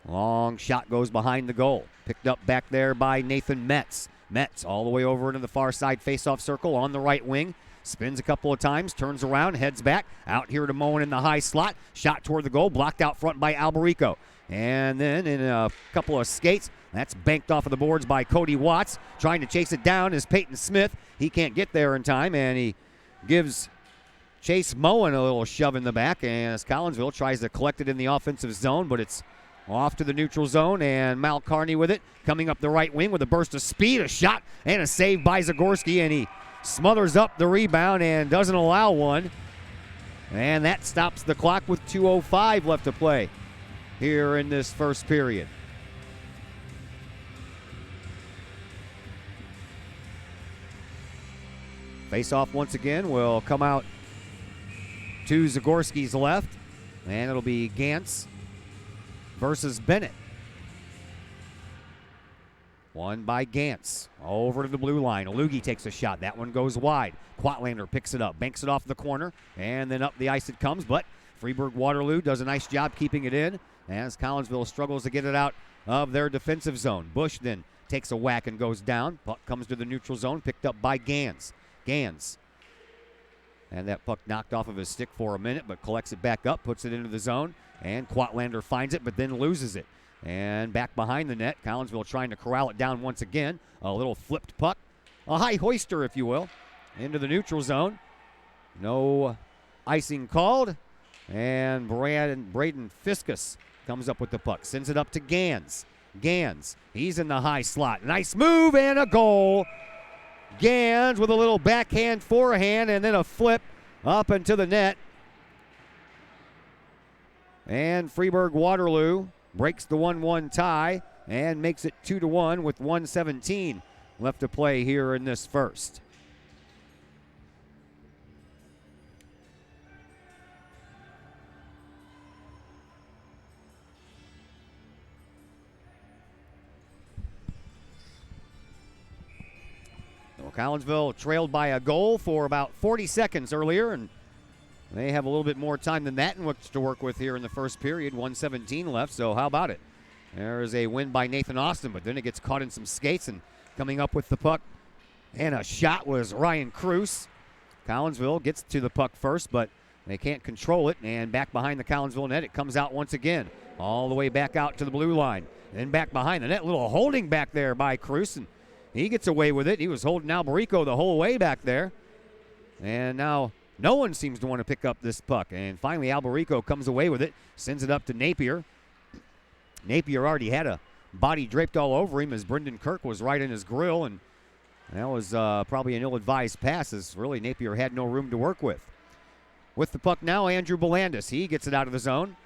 Long shot goes behind the goal. Picked up back there by Nathan Metz. Metz all the way over into the far side faceoff circle on the right wing. Spins a couple of times, turns around, heads back. Out here to Moen in the high slot. Shot toward the goal, blocked out front by Alberico. And then in a couple of skates, that's banked off of the boards by Cody Watts. Trying to chase it down is Peyton Smith. He can't get there in time, and he gives Chase Moen a little shove in the back. And as Collinsville tries to collect it in the offensive zone, but it's off to the neutral zone, and Mal Carney with it. Coming up the right wing with a burst of speed, a shot, and a save by Zagorski, and he smothers up the rebound and doesn't allow one. And that stops the clock with 2:05 left to play here in this first period. Face-off once again will come out to Zagorski's left, and it'll be Gantz versus Bennett. Won by Gantz. Over to the blue line. Alugi takes a shot. That one goes wide. Quatlander picks it up, banks it off the corner, and then up the ice it comes. But Freeburg-Waterloo does a nice job keeping it in as Collinsville struggles to get it out of their defensive zone. Bush then takes a whack and goes down. Puck comes to the neutral zone, picked up by Gans. Gans. And that puck knocked off of his stick for a minute, but collects it back up, puts it into the zone, and Quatlander finds it, but then loses it. And back behind the net, Collinsville trying to corral it down once again. A little flipped puck, a high hoister, if you will, into the neutral zone. No icing called. And Braden Fiskus comes up with the puck, sends it up to Gans. Gans, he's in the high slot. Nice move and a goal. Gans with a little backhand forehand and then a flip up into the net. And Freeburg-Waterloo breaks the 1-1 tie and makes it 2-1 with 1:17 left to play here in this first. Well, Collinsville trailed by a goal for about 40 seconds earlier, and they have a little bit more time than that in which to work with here in the first period. 1:17 left, so how about it? There is a win by Nathan Austin, but then it gets caught in some skates, and coming up with the puck And a shot was Ryan Cruz. Collinsville gets to the puck first, but they can't control it. And back behind the Collinsville net, it comes out once again. All the way back out to the blue line. Then back behind the net, little holding back there by Cruz. And he gets away with it. He was holding Alberico the whole way back there. And now no one seems to want to pick up this puck. And finally Alberico comes away with it, sends it up to Napier. Napier already had a body draped all over him as Brendan Kirk was right in his grill. And that was probably an ill-advised pass, as really Napier had no room to work with. With the puck now, Andrew Belandis. He gets it out of the zone.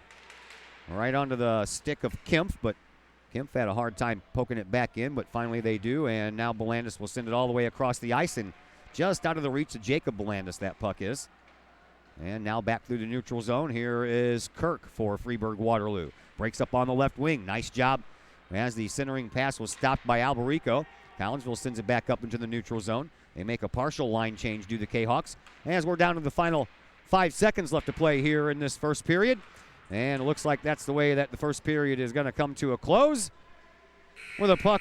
Right onto the stick of Kempf, but Kempf had a hard time poking it back in, but finally they do, and now Belandis will send it all the way across the ice, and just out of the reach of Jacob Belandis that puck is. And now back through the neutral zone. Here is Kirk for Freeburg Waterloo. Breaks up on the left wing. Nice job as the centering pass was stopped by Alberico. Collinsville sends it back up into the neutral zone. They make a partial line change due to Kahawks. As we're down to the final 5 seconds left to play here in this first period. And it looks like that's the way that the first period is going to come to a close. With a puck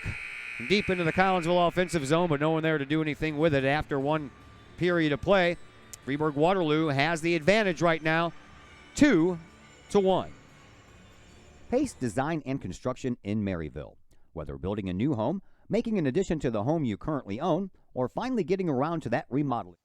deep into the Collinsville offensive zone, but no one there to do anything with it after one period of play. Freeburg Waterloo has the advantage right now, 2-1. Pace Design and Construction in Maryville. Whether building a new home, making an addition to the home you currently own, or finally getting around to that remodeling.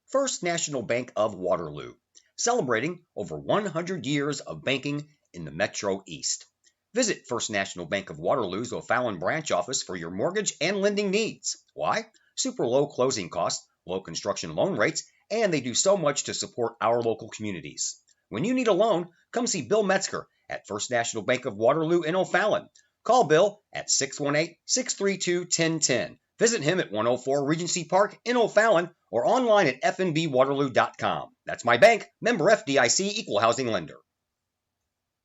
First National Bank of Waterloo, celebrating over 100 years of banking in the Metro East. Visit First National Bank of Waterloo's O'Fallon branch office for your mortgage and lending needs. Why? Super low closing costs, low construction loan rates, and they do so much to support our local communities. When you need a loan, come see Bill Metzger at First National Bank of Waterloo in O'Fallon. Call Bill at 618-632-1010. Visit him at 104 Regency Park in O'Fallon or online at fnbwaterloo.com. That's my bank, member FDIC, equal housing lender.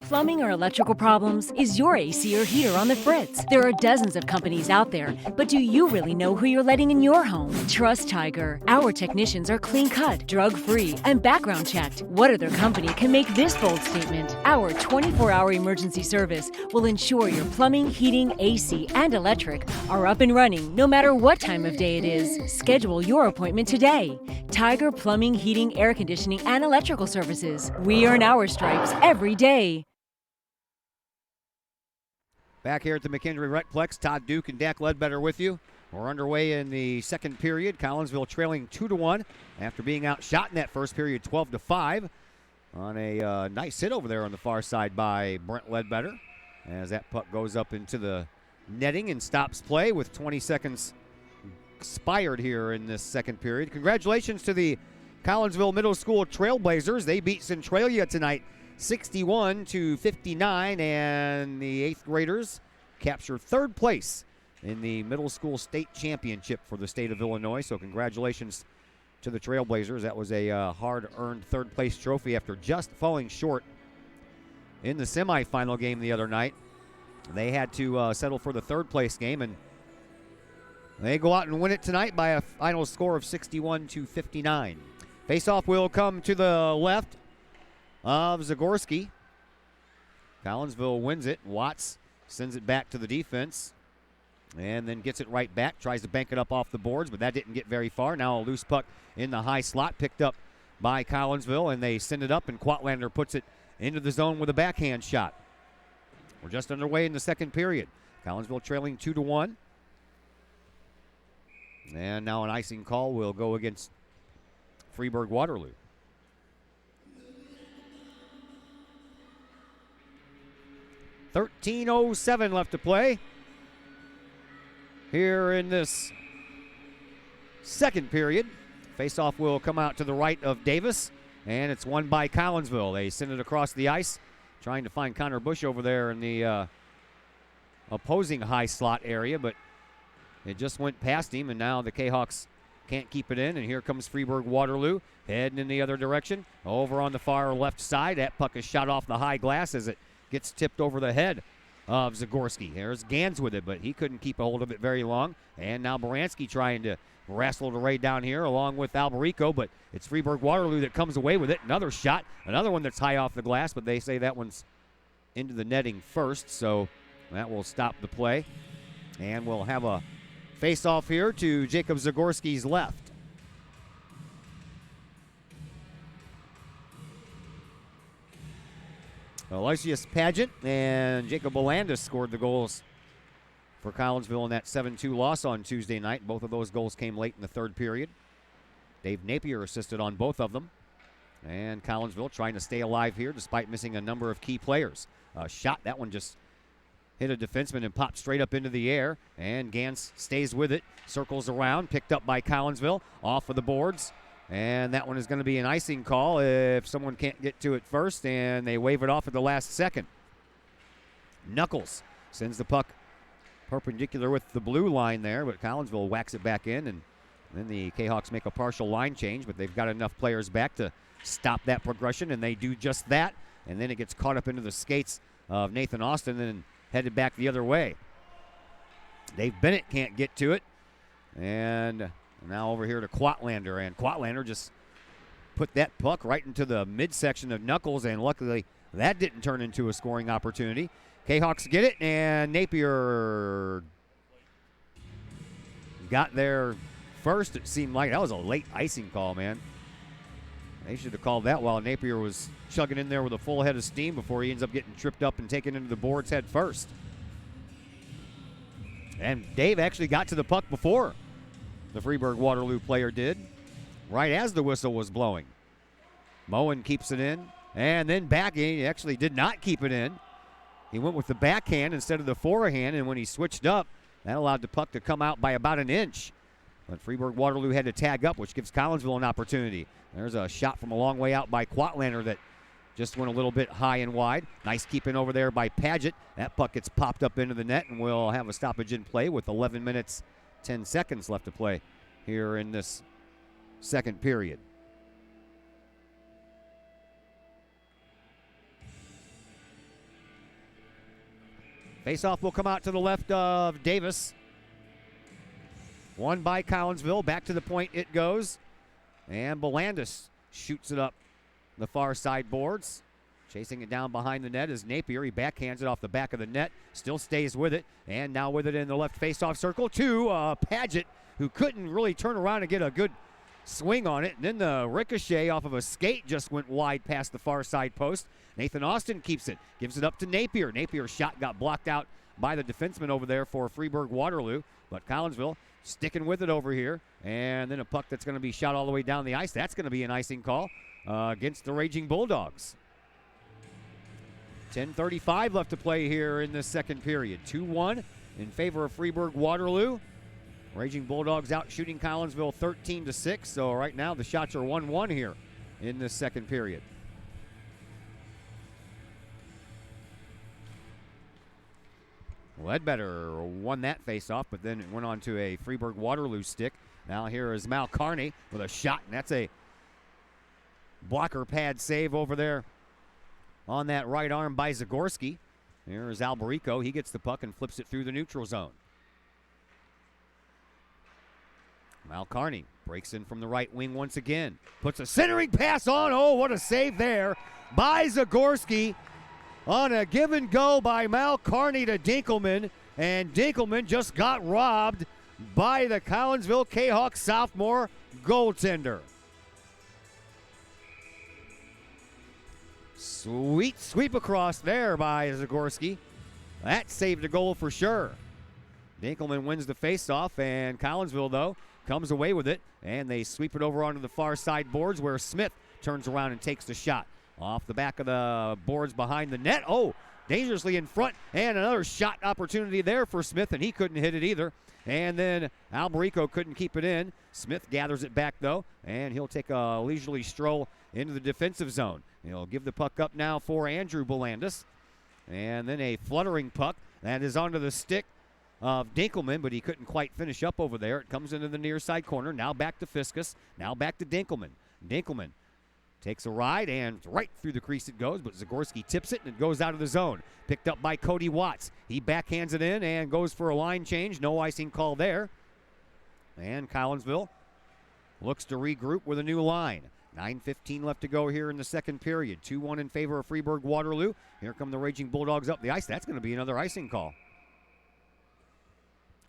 Plumbing or electrical problems? Is your AC or heater on the fritz? There are dozens of companies out there, but do you really know who you're letting in your home? Trust Tiger. Our technicians are clean-cut, drug-free, and background-checked. What other company can make this bold statement? Our 24-hour emergency service will ensure your plumbing, heating, AC, and electric are up and running no matter what time of day it is. Schedule your appointment today. Tiger Plumbing, Heating, Air Conditioning, and Electrical Services. We earn our stripes every day. Back here at the McKendree Recplex, Todd Duke and Dak Ledbetter with you. We're underway in the second period. Collinsville trailing 2-1 after being outshot in that first period 12-5 on a nice hit over there on the far side by Brent Ledbetter as that puck goes up into the netting and stops play with 20 seconds expired here in this second period. Congratulations to the Collinsville Middle School Trailblazers. They beat Centralia tonight 61-59, and the 8th graders capture third place in the middle school state championship for the state of Illinois. So congratulations to the Trailblazers. That was a hard-earned third place trophy after just falling short in the semifinal game the other night. They had to settle for the third place game, and they go out and win it tonight by a final score of 61-59. Face-off will come to the left of Zagorski. Collinsville wins it. Watts sends it back to the defense and then gets it right back. Tries to bank it up off the boards, but that didn't get very far. Now a loose puck in the high slot picked up by Collinsville, and they send it up, and Quatlander puts it into the zone with a backhand shot. We're just underway in the second period. Collinsville trailing 2-1. And now an icing call will go against Freeburg Waterloo. 13:07 left to play here in this second period. Faceoff will come out to the right of Davis, and it's won by Collinsville. They send it across the ice, trying to find Connor Bush over there in the opposing high slot area, but it just went past him, and now the Kahawks can't keep it in, and here comes Freeburg Waterloo heading in the other direction. Over on the far left side, that puck is shot off the high glass as it gets tipped over the head of Zagorski. There's Gans with it, but he couldn't keep a hold of it very long. And now Baranski trying to wrestle it right down here along with Alberico, but it's Freeburg Waterloo that comes away with it. Another shot, another one that's high off the glass, but they say that one's into the netting first, so that will stop the play. And we'll have a face-off here to Jacob Zagorski's left. Aloysius Pageant and Jacob Bolandis scored the goals for Collinsville in that 7-2 loss on Tuesday night. Both of those goals came late in the third period. Dave Napier assisted on both of them. And Collinsville trying to stay alive here despite missing a number of key players. Shot, that one just hit a defenseman and popped straight up into the air. And Gans stays with it, circles around, picked up by Collinsville, off of the boards. And that one is going to be an icing call if someone can't get to it first, and they wave it off at the last second. Knuckles sends the puck perpendicular with the blue line there, but Collinsville whacks it back in, and then the Kahawks make a partial line change, but they've got enough players back to stop that progression, and they do just that. And then it gets caught up into the skates of Nathan Austin and headed back the other way. Dave Bennett can't get to it, and now over here to Quatlander, and Quatlander just put that puck right into the midsection of Knuckles, and luckily that didn't turn into a scoring opportunity. Kahawks get it, and Napier got there first. It seemed like that was a late icing call, man. They should have called that while Napier was chugging in there with a full head of steam before he ends up getting tripped up and taken into the boards head first. And Dave actually got to the puck before the Freeburg-Waterloo player did, right as the whistle was blowing. Moen keeps it in, and then back. He actually did not keep it in. He went with the backhand instead of the forehand, and when he switched up, that allowed the puck to come out by about an inch. But Freeburg-Waterloo had to tag up, which gives Collinsville an opportunity. There's a shot from a long way out by Quatlander that just went a little bit high and wide. Nice keeping over there by Paget. That puck gets popped up into the net, and we'll have a stoppage in play with 11 minutes, 10 seconds left to play here in this second period. Faceoff will come out to the left of Davis. Won by Collinsville. Back to the point it goes. And Bolandis shoots it up the far side boards. Chasing it down behind the net is Napier. He backhands it off the back of the net. Still stays with it. And now with it in the left faceoff circle to Paget, who couldn't really turn around and get a good swing on it. And then the ricochet off of a skate just went wide past the far side post. Nathan Austin keeps it. Gives it up to Napier. Napier's shot got blocked out by the defenseman over there for Freeburg-Waterloo. But Collinsville sticking with it over here. And then a puck that's going to be shot all the way down the ice. That's going to be an icing call against the Raging Bulldogs. 10:35 left to play here in the second period. 2-1 in favor of Freeburg-Waterloo. Raging Bulldogs out shooting Collinsville 13-6. So right now the shots are 1-1 here in this second period. Ledbetter won that face-off, but then it went on to a Freeburg-Waterloo stick. Now here is Mal Carney with a shot, and that's a blocker pad save over there on that right arm by Zagorski. Here is Alberico. He gets the puck and flips it through the neutral zone. Mal Carney breaks in from the right wing once again. Puts a centering pass on. Oh, what a save there by Zagorski on a give and go by Mal Carney to Dinkelman. And Dinkelman just got robbed by the Collinsville Kahawks sophomore goaltender. Sweet sweep across there by Zagorski. That saved a goal for sure. Dinkelman wins the faceoff, and Collinsville, though, comes away with it, and they sweep it over onto the far side boards where Smith turns around and takes the shot. Off the back of the boards behind the net. Oh, dangerously in front, and another shot opportunity there for Smith, and he couldn't hit it either. And then Alberico couldn't keep it in. Smith gathers it back, though, and he'll take a leisurely stroll into the defensive zone. He'll give the puck up now for Andrew Bolandis. And then a fluttering puck that is onto the stick of Dinkelman, but he couldn't quite finish up over there. It comes into the near side corner. Now back to Fiskus. Now back to Dinkelman. Dinkelman takes a ride, and right through the crease it goes, but Zagorski tips it, and it goes out of the zone. Picked up by Cody Watts. He backhands it in and goes for a line change. No icing call there. And Collinsville looks to regroup with a new line. 9:15 left to go here in the second period. 2-1 in favor of Freeburg-Waterloo. Here come the Raging Bulldogs up the ice. That's going to be another icing call.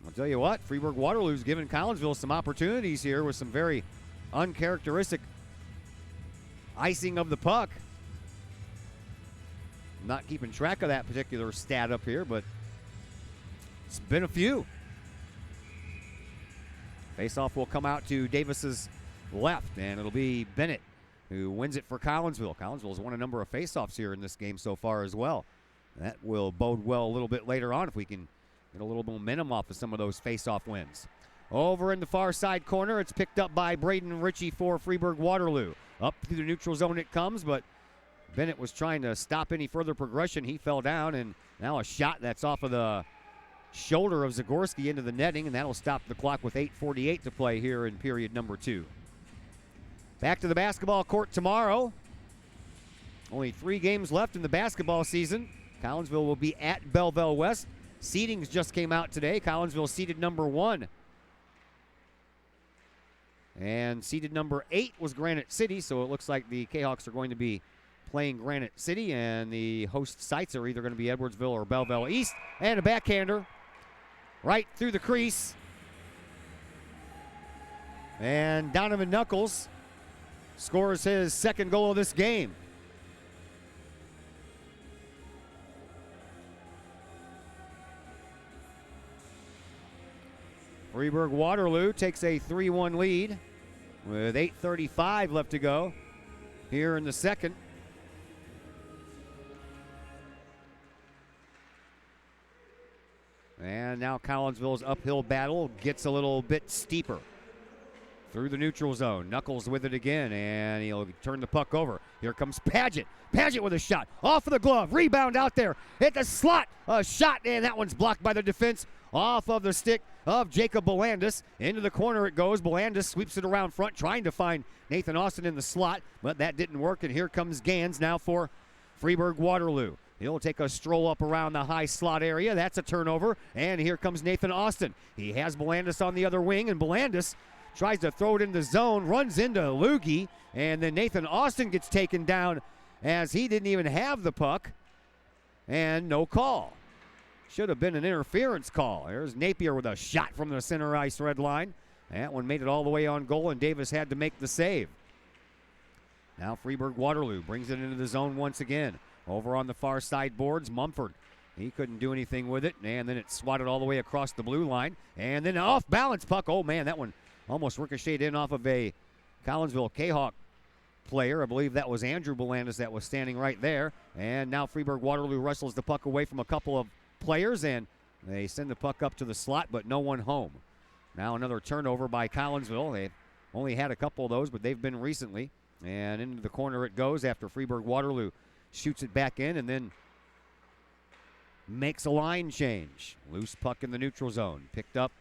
I'll tell you what, Freeburg-Waterloo's given Collinsville some opportunities here with some very uncharacteristic icing of the puck. I'm not keeping track of that particular stat up here, but it's been a few. Faceoff will come out to Davis's left, and it'll be Bennett who wins it for Collinsville. Collinsville's won a number of faceoffs here in this game so far as well. That will bode well a little bit later on if we can get a little momentum off of some of those faceoff wins. Over in the far side corner, it's picked up by Braden Ritchie for Freeburg-Waterloo. Up through the neutral zone it comes, but Bennett was trying to stop any further progression. He fell down, and now a shot that's off of the shoulder of Zagorski into the netting, and that'll stop the clock with 8:48 to play here in period number 2. Back to the basketball court tomorrow. Only 3 games left in the basketball season. Collinsville will be at Belleville West. Seedings just came out today. Collinsville seeded number 1. And seeded number 8 was Granite City, so it looks like the Kahawks are going to be playing Granite City, and the host sites are either going to be Edwardsville or Belleville East. And a backhander right through the crease. And Donovan Knuckles scores his second goal of this game. Freeburg-Waterloo takes a 3-1 lead with 8:35 left to go here in the second. And now Collinsville's uphill battle gets a little bit steeper. Through the neutral zone. Knuckles with it again, and he'll turn the puck over. Here comes Paget. Paget with a shot. Off of the glove. Rebound out there. Hit the slot. A shot, and that one's blocked by the defense. Off of the stick of Jacob Belandis. Into the corner it goes. Belandis sweeps it around front, trying to find Nathan Austin in the slot, but that didn't work, and here comes Gans now for Freeburg-Waterloo. He'll take a stroll up around the high slot area. That's a turnover, and here comes Nathan Austin. He has Belandis on the other wing, and Belandis tries to throw it in the zone, runs into Loogie, and then Nathan Austin gets taken down as he didn't even have the puck, and no call. Should have been an interference call. There's Napier with a shot from the center ice red line. That one made it all the way on goal, and Davis had to make the save. Now Freeburg-Waterloo brings it into the zone once again. Over on the far side boards, Mumford. He couldn't do anything with it, and then it's swatted all the way across the blue line. And then an off-balance puck. Oh, man, that one almost ricocheted in off of a Collinsville Kahok player. I believe that was Andrew Belandis that was standing right there. And now Freeburg-Waterloo wrestles the puck away from a couple of players, and they send the puck up to the slot, but no one home. Now another turnover by Collinsville. They've only had a couple of those, but they've been recently. And into the corner it goes after Freeburg-Waterloo shoots it back in and then makes a line change. Loose puck in the neutral zone. Picked up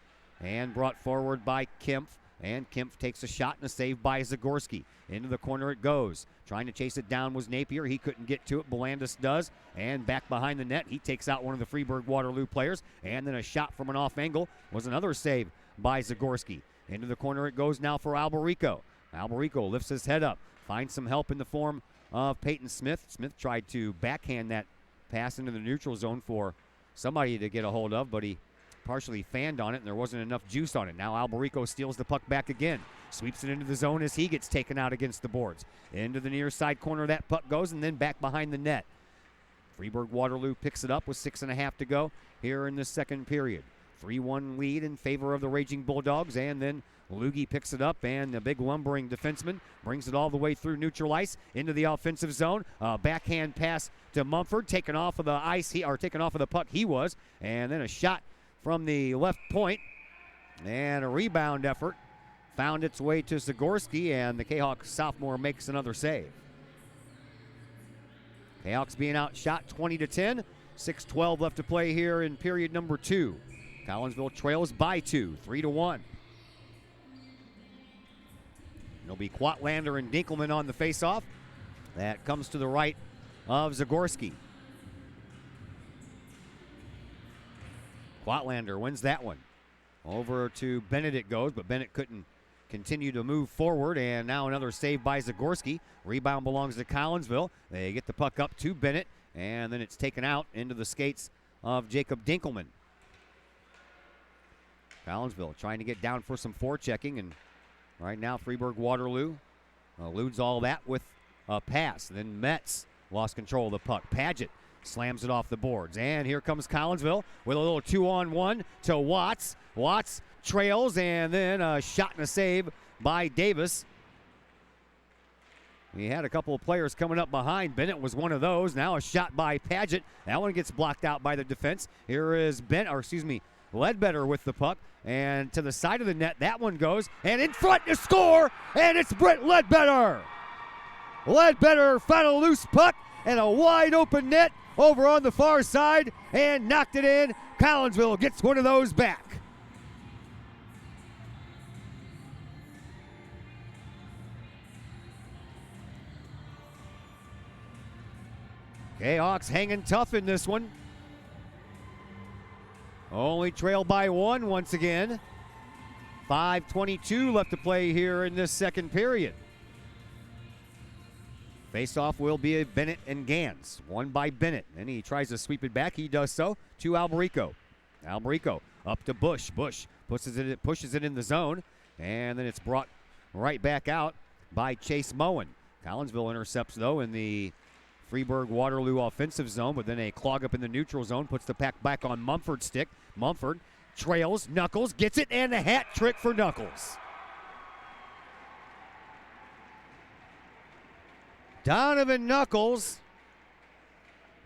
and brought forward by Kempf. And Kempf takes a shot and a save by Zagorski. Into the corner it goes. Trying to chase it down was Napier. He couldn't get to it. Belandis does. And back behind the net, he takes out one of the Freeburg-Waterloo players. And then a shot from an off angle was another save by Zagorski. Into the corner it goes now for Alberico. Alberico lifts his head up. Finds some help in the form of Peyton Smith. Smith tried to backhand that pass into the neutral zone for somebody to get a hold of, but he partially fanned on it, and there wasn't enough juice on it. Now Alberico steals the puck back again. Sweeps it into the zone as he gets taken out against the boards. Into the near side corner that puck goes, and then back behind the net. Freeburg-Waterloo picks it up with 6.5 to go here in the second period. 3-1 lead in favor of the Raging Bulldogs, and then Loogie picks it up, and the big lumbering defenseman brings it all the way through neutral ice into the offensive zone. Backhand pass to Mumford, taken off of the ice, taken off of the puck he was, and then a shot from the left point, and a rebound effort found its way to Zagorski, and the Kahawk sophomore makes another save. Kahawks being outshot 20-10, 6:12 left to play here in period number 2. Collinsville trails by 2, 3-1. It'll be Quatlander and Dinkelman on the faceoff. That comes to the right of Zagorski. Quatlander wins that one. Over to Bennett it goes, but Bennett couldn't continue to move forward, and now another save by Zagorski. Rebound belongs to Collinsville. They get the puck up to Bennett, and then it's taken out into the skates of Jacob Dinkelman. Collinsville trying to get down for some forechecking, and right now Freeburg-Waterloo eludes all that with a pass. Then Metz lost control of the puck. Paget slams it off the boards. And here comes Collinsville with a little 2-on-1 to Watts. Watts trails, and then a shot and a save by Davis. He had a couple of players coming up behind. Bennett was one of those. Now a shot by Paget. That one gets blocked out by the defense. Here is Ledbetter with the puck. And to the side of the net, that one goes. And in front to score, and it's Brent Ledbetter. Ledbetter found a loose puck and a wide open net over on the far side and knocked it in. Collinsville gets one of those back. Kahawks hanging tough in this one. Only trailed by one once again. 5:22 left to play here in this second period. Face-off will be a Bennett and Gans. One by Bennett, and he tries to sweep it back. He does so to Alberico. Alberico up to Bush. Bush pushes it in the zone, and then it's brought right back out by Chase Moen. Collinsville intercepts, though, in the Freeburg-Waterloo offensive zone, but then a clog up in the neutral zone puts the pack back on Mumford's stick. Mumford trails, Knuckles gets it, and a hat trick for Knuckles. Donovan Knuckles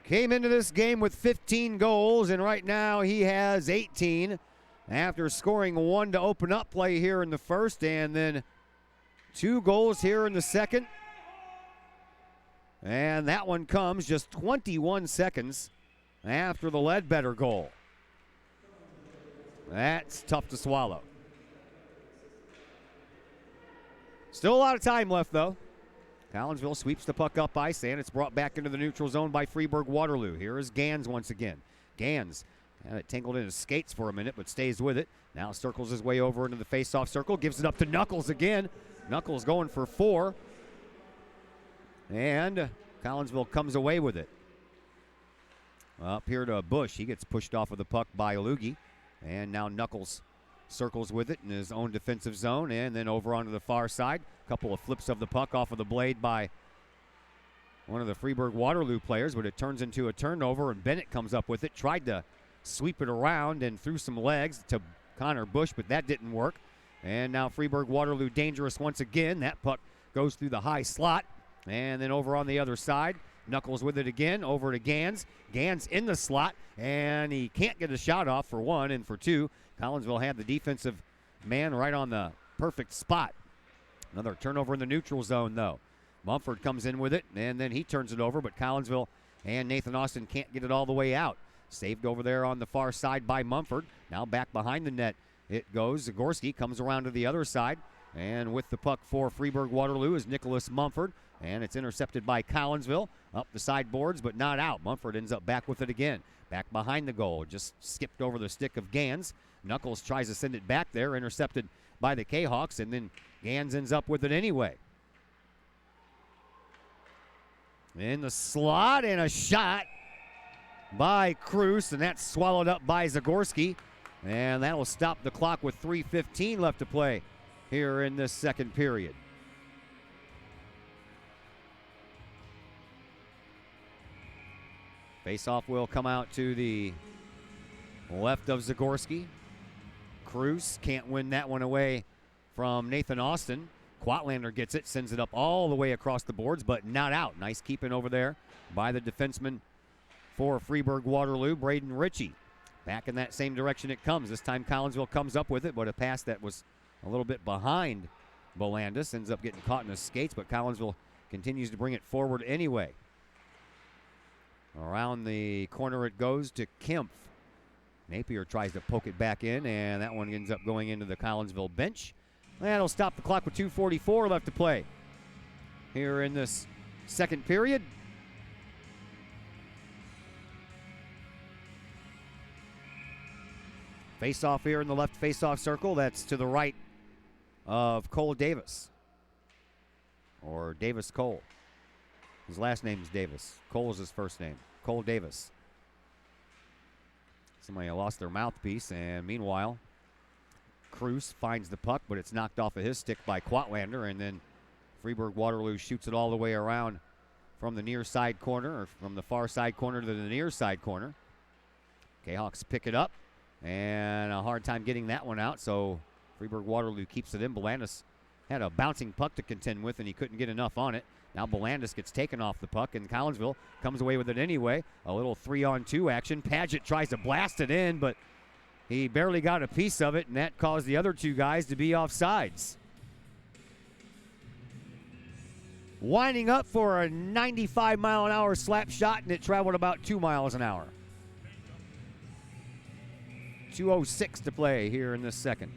came into this game with 15 goals, and right now he has 18 after scoring one to open up play here in the first, and then 2 goals here in the second. And that one comes just 21 seconds after the Ledbetter goal. That's tough to swallow. Still a lot of time left, though. Collinsville sweeps the puck up ice, and it's brought back into the neutral zone by Freeburg-Waterloo. Here is Gans once again. Gans had it tangled in his skates for a minute, but stays with it. Now circles his way over into the face-off circle, gives it up to Knuckles again. Knuckles going for 4. And Collinsville comes away with it. Up here to Bush. He gets pushed off of the puck by Lugie. And now Knuckles circles with it in his own defensive zone. And then over onto the far side. A couple of flips of the puck off of the blade by one of the Freeburg-Waterloo players. But it turns into a turnover, and Bennett comes up with it. Tried to sweep it around and threw some legs to Connor Bush, but that didn't work. And now Freeburg-Waterloo dangerous once again. That puck goes through the high slot. And then over on the other side, Knuckles with it again, over to Gans. Gans in the slot, and he can't get a shot off for 1, and for 2, Collinsville had the defensive man right on the perfect spot. Another turnover in the neutral zone, though. Mumford comes in with it, and then he turns it over, but Collinsville and Nathan Austin can't get it all the way out. Saved over there on the far side by Mumford. Now back behind the net it goes. Zagorski comes around to the other side, and with the puck for Freeburg-Waterloo is Nicholas Mumford. And it's intercepted by Collinsville up the sideboards, but not out. Mumford ends up back with it again. Back behind the goal. Just skipped over the stick of Gans. Knuckles tries to send it back there. Intercepted by the Kahawks, and then Gans ends up with it anyway. In the slot, and a shot by Cruz, and that's swallowed up by Zagorski. And that'll stop the clock with 3:15 left to play here in this second period. Face-off will come out to the left of Zagorski. Cruz can't win that one away from Nathan Austin. Quatlander gets it, sends it up all the way across the boards, but not out. Nice keeping over there by the defenseman for Freeburg-Waterloo, Braden Ritchie. Back in that same direction it comes. This time Collinsville comes up with it, but a pass that was a little bit behind Bolandis. Ends up getting caught in his skates, but Collinsville continues to bring it forward anyway. Around the corner it goes to Kempf. Napier tries to poke it back in, and that one ends up going into the Collinsville bench. That'll stop the clock with 2:44 left to play here in this second period. Face-off here in the left face-off circle. That's to the right of Cole Davis, or Davis Cole. His last name is Davis. Cole is his first name. Cole Davis. Somebody lost their mouthpiece, and meanwhile, Cruz finds the puck, but it's knocked off of his stick by Quatlander, and then Freeburg-Waterloo shoots it all the way around from the near side corner, or from the far side corner to the near side corner. Kahawks pick it up, and a hard time getting that one out, so Freeburg-Waterloo keeps it in. Belandis had a bouncing puck to contend with, and he couldn't get enough on it. Now Belandis gets taken off the puck, and Collinsville comes away with it anyway. A little 3-on-2 action. Paget tries to blast it in, but he barely got a piece of it, and that caused the other two guys to be offsides. Winding up for a 95-mile-an-hour slap shot, and it traveled about 2 miles an hour. 2:06 to play here in this second.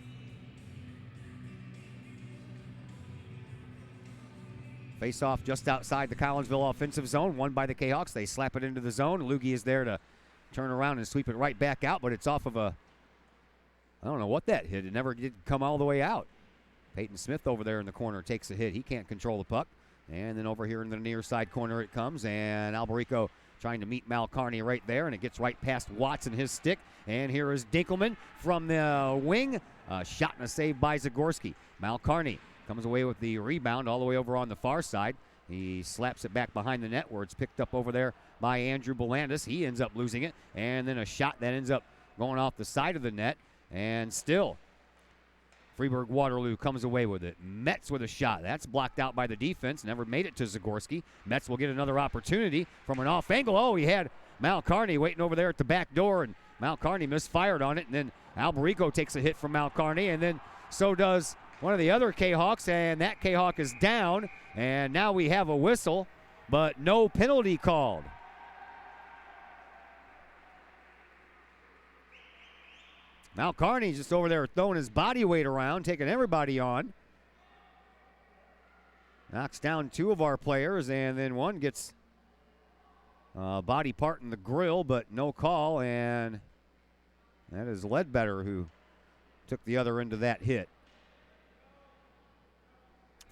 Face off just outside the Collinsville offensive zone, won by the Kahawks. They slap it into the zone. Loogie is there to turn around and sweep it right back out, but it's off of a, I don't know what that hit. It never did come all the way out. Peyton Smith over there in the corner takes a hit. He can't control the puck. And then over here in the near side corner it comes, and Alberico trying to meet Mal Carney right there, and it gets right past Watts and his stick. And here is Dinkelman from the wing. A shot and a save by Zagorski. Mal Carney comes away with the rebound all the way over on the far side. He slaps it back behind the net where it's picked up over there by Andrew Belandis. He ends up losing it. And then a shot that ends up going off the side of the net. And still, Freeburg-Waterloo comes away with it. Metz with a shot. That's blocked out by the defense. Never made it to Zagorski. Metz will get another opportunity from an off angle. Oh, he had Mal Carney waiting over there at the back door, and Mal Carney misfired on it. And then Alberico takes a hit from Mal Carney, and then so does one of the other Kahawks, and that Kahawk is down. And now we have a whistle, but no penalty called. Mal Carney just over there throwing his body weight around, taking everybody on. Knocks down two of our players, and then one gets a body part in the grill, but no call, and that is Ledbetter who took the other end of that hit.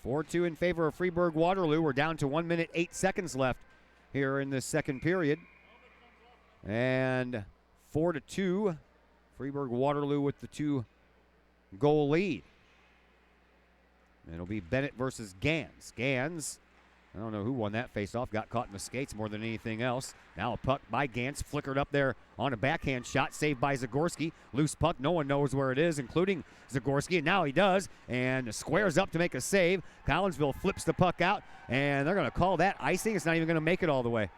4-2 in favor of Freeburg-Waterloo. We're down to 1 minute, 8 seconds left here in this second period. And 4-2, Freeburg-Waterloo with the 2-goal lead. It'll be Bennett versus Gans. Gans, I don't know who won that faceoff, got caught in the skates more than anything else. Now a puck by Gans, flickered up there on a backhand shot, saved by Zagorski. Loose puck, no one knows where it is, including Zagorski, and now he does, and squares up to make a save. Collinsville flips the puck out, and they're going to call that icing. It's not even going to make it all the way.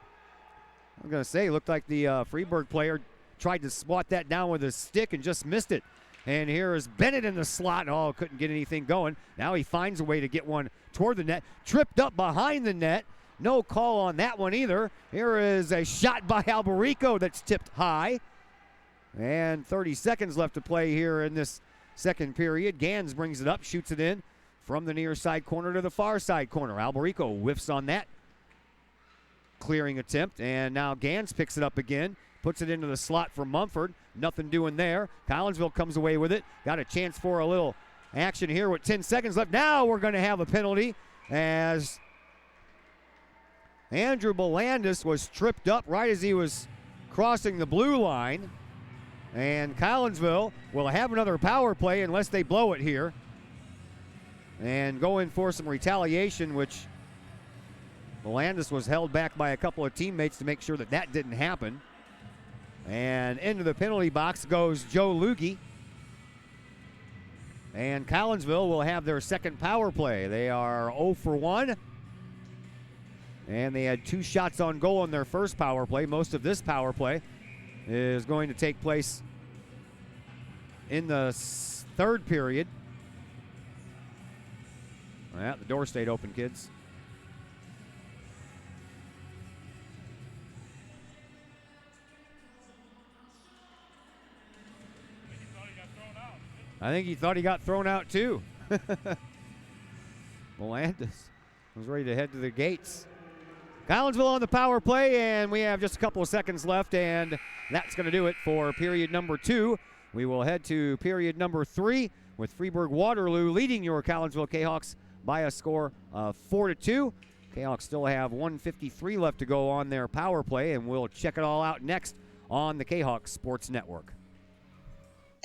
I'm going to say, it looked like the Freeburg player tried to swat that down with his stick and just missed it. And here is Bennett in the slot. Oh, couldn't get anything going. Now he finds a way to get one toward the net. Tripped up behind the net. No call on that one either. Here is a shot by Alberico that's tipped high. And 30 seconds left to play here in this second period. Gans brings it up, shoots it in from the near side corner to the far side corner. Alberico whiffs on that clearing attempt. And now Gans picks it up again. Puts it into the slot for Mumford. Nothing doing there. Collinsville comes away with it. Got a chance for a little action here with 10 seconds left. Now we're going to have a penalty as Andrew Belandis was tripped up right as he was crossing the blue line. And Collinsville will have another power play unless they blow it here. And go in for some retaliation, which Belandis was held back by a couple of teammates to make sure that that didn't happen. And into the penalty box goes Joe Loogie. And Collinsville will have their second power play. They are 0 for 1. And they had 2 shots on goal in their first power play. Most of this power play is going to take place in the third period. Yeah, the door stayed open, kids. I think he thought he got thrown out too. Belandis was ready to head to the gates. Collinsville on the power play, and we have just a couple of seconds left, and that's going to do it for period number 2. We will head to period number 3 with Freeburg-Waterloo leading your Collinsville Kahawks by a score of 4-2. Kahawks still have 1:53 left to go on their power play, and we'll check it all out next on the Kahawks Sports Network.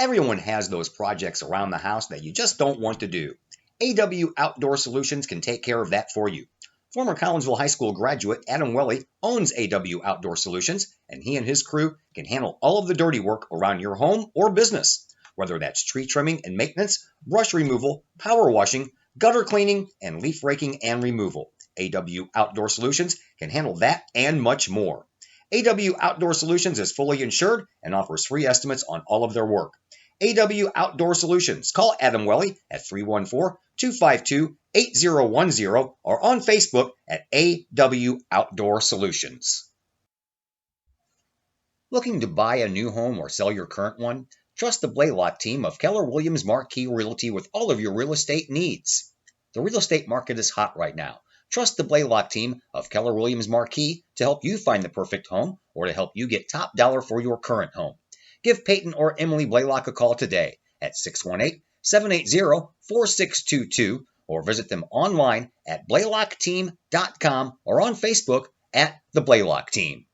Everyone has those projects around the house that you just don't want to do. AW Outdoor Solutions can take care of that for you. Former Collinsville High School graduate Adam Welly owns AW Outdoor Solutions, and he and his crew can handle all of the dirty work around your home or business, whether that's tree trimming and maintenance, brush removal, power washing, gutter cleaning, and leaf raking and removal. AW Outdoor Solutions can handle that and much more. AW Outdoor Solutions is fully insured and offers free estimates on all of their work. AW Outdoor Solutions. Call Adam Welly at 314-252-8010 or on Facebook at AW Outdoor Solutions. Looking to buy a new home or sell your current one? Trust the Blaylock team of Keller Williams Marquis Realty with all of your real estate needs. The real estate market is hot right now. Trust the Blaylock team of Keller Williams Marquis to help you find the perfect home or to help you get top dollar for your current home. Give Peyton or Emily Blaylock a call today at 618-780-4622 or visit them online at blaylockteam.com or on Facebook at the Blaylock Team.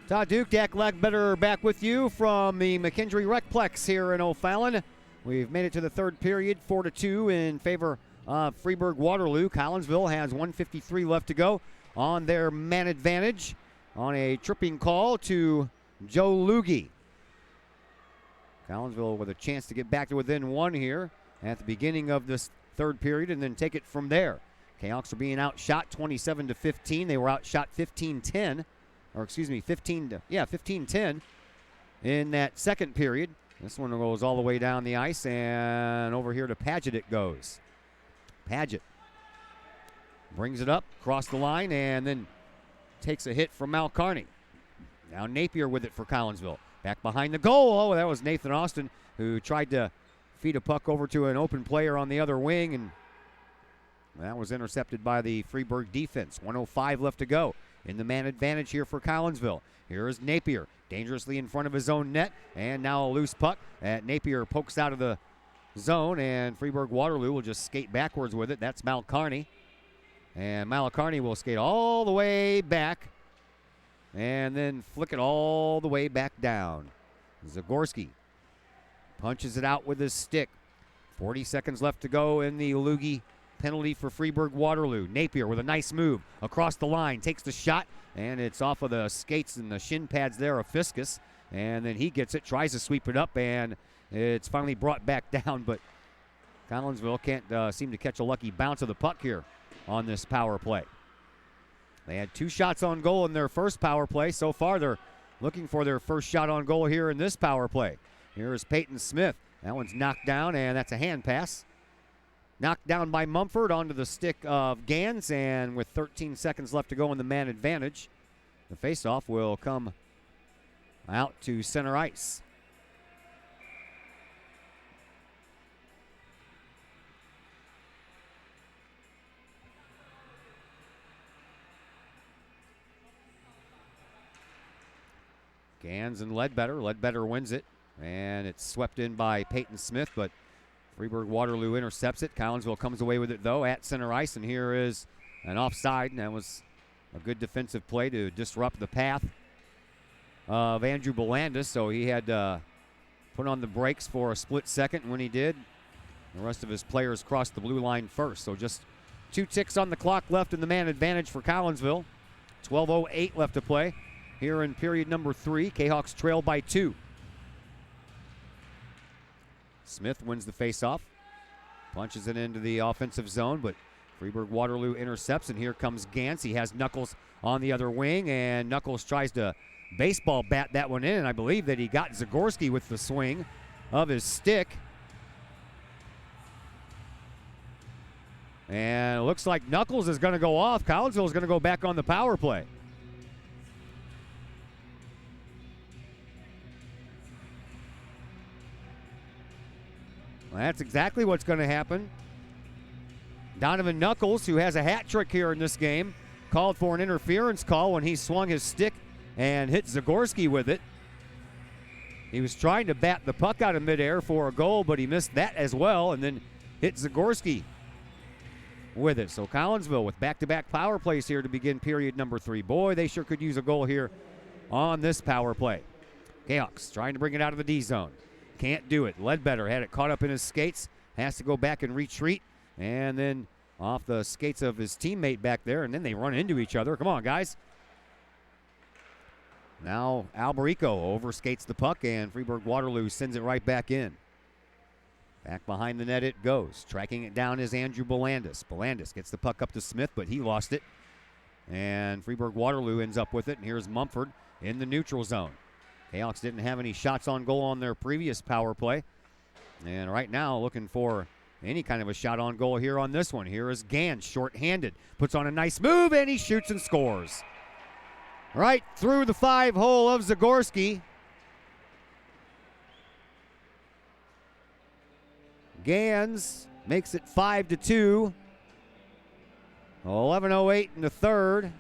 Todd Duke, Dak Ledbetter back with you from the McKendree Recplex here in O'Fallon. We've made it to the third period, 4-2 in favor of Freeburg-Waterloo. Collinsville has 1:53 left to go on their man advantage on a tripping call to Joe Loogie. Collinsville with a chance to get back to within one here at the beginning of this third period and then take it from there. Kahoks are being outshot 27-15. They were outshot 15-10. Or excuse me, 15-10 in that second period. This one goes all the way down the ice, and over here to Paget it goes. Paget brings it up, across the line, and then takes a hit from Malcarney. Now Napier with it for Collinsville. Back behind the goal. Oh, that was Nathan Austin, who tried to feed a puck over to an open player on the other wing, and that was intercepted by the Freeburg defense. 1:05 left to go in the man advantage here for Collinsville. Here is Napier, dangerously in front of his own net, and now a loose puck. Napier pokes out of the zone, and Freeburg-Waterloo will just skate backwards with it. That's Malcarney. And Malcarney will skate all the way back and then flick it all the way back down. Zagorski punches it out with his stick. 40 seconds left to go in the Loogie penalty for Freeburg-Waterloo. Napier with a nice move across the line, takes the shot, and it's off of the skates and the shin pads there of Fiskus. And then he gets it, tries to sweep it up, and it's finally brought back down, but Collinsville can't seem to catch a lucky bounce of the puck here on this power play. They had 2 shots on goal in their first power play. So far, they're looking for their first shot on goal here in this power play. Here is Peyton Smith. That one's knocked down, and that's a hand pass. Knocked down by Mumford onto the stick of Gans, and with 13 seconds left to go in the man advantage, the faceoff will come out to center ice. Gans and Ledbetter. Ledbetter wins it, and it's swept in by Peyton Smith, but Freeburg-Waterloo intercepts it. Collinsville comes away with it, though, at center ice, and here is an offside, and that was a good defensive play to disrupt the path of Andrew Belandis, so he had put on the brakes for a split second. When he did, the rest of his players crossed the blue line first, so just 2 ticks on the clock left in the man advantage for Collinsville. 12:08 left to play here in period number 3. Kahawks trail by 2. Smith wins the faceoff, punches it into the offensive zone, but Freeburg-Waterloo intercepts, and here comes Gans. He has Knuckles on the other wing, and Knuckles tries to baseball bat that one in, and I believe that he got Zagorski with the swing of his stick. And it looks like Knuckles is going to go off. Collinsville is going to go back on the power play. Well, that's exactly what's going to happen. Donovan Knuckles, who has a hat trick here in this game, called for an interference call when he swung his stick and hit Zagorski with it. He was trying to bat the puck out of midair for a goal, but he missed that as well, and then hit Zagorski with it. So Collinsville with back-to-back power plays here to begin period number 3. Boy, they sure could use a goal here on this power play. Kahok trying to bring it out of the D zone. Can't do it. Ledbetter had it caught up in his skates. Has to go back and retreat. And then off the skates of his teammate back there. And then they run into each other. Come on, guys. Now Alberico overskates the puck. And Freeburg-Waterloo sends it right back in. Back behind the net it goes. Tracking it down is Andrew Belandis. Belandis gets the puck up to Smith, but he lost it. And Freeburg-Waterloo ends up with it. And here's Mumford in the neutral zone. Kahoks didn't have any shots on goal on their previous power play. And right now looking for any kind of a shot on goal here on this one. Here is Gans, short-handed. Puts on a nice move, and he shoots and scores. Right through the 5-hole of Zagorski. Gans makes it 5-2. 11:08 in the third.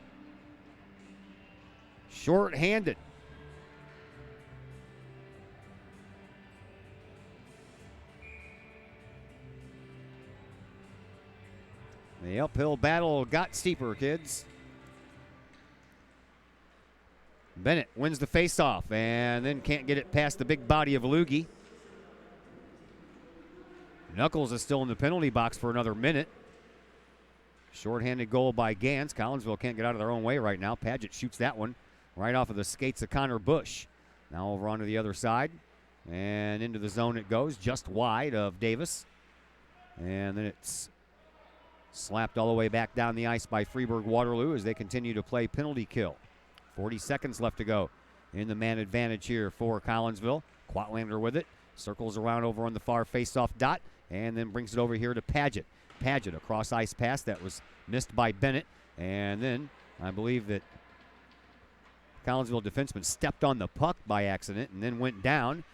Short-handed. The uphill battle got steeper, kids. Bennett wins the faceoff and then can't get it past the big body of Lugie. Knuckles is still in the penalty box for another minute. Shorthanded goal by Gans. Collinsville can't get out of their own way right now. Paget shoots that one right off of the skates of Connor Bush. Now over onto the other side. And into the zone it goes, just wide of Davis. And then it's slapped all the way back down the ice by Freeburg-Waterloo as they continue to play penalty kill. 40 seconds left to go in the man advantage here for Collinsville. Quatlander with it. Circles around over on the far face-off dot and then brings it over here to Paget. Paget, a cross-ice pass that was missed by Bennett. And then I believe that Collinsville defenseman stepped on the puck by accident and then went down.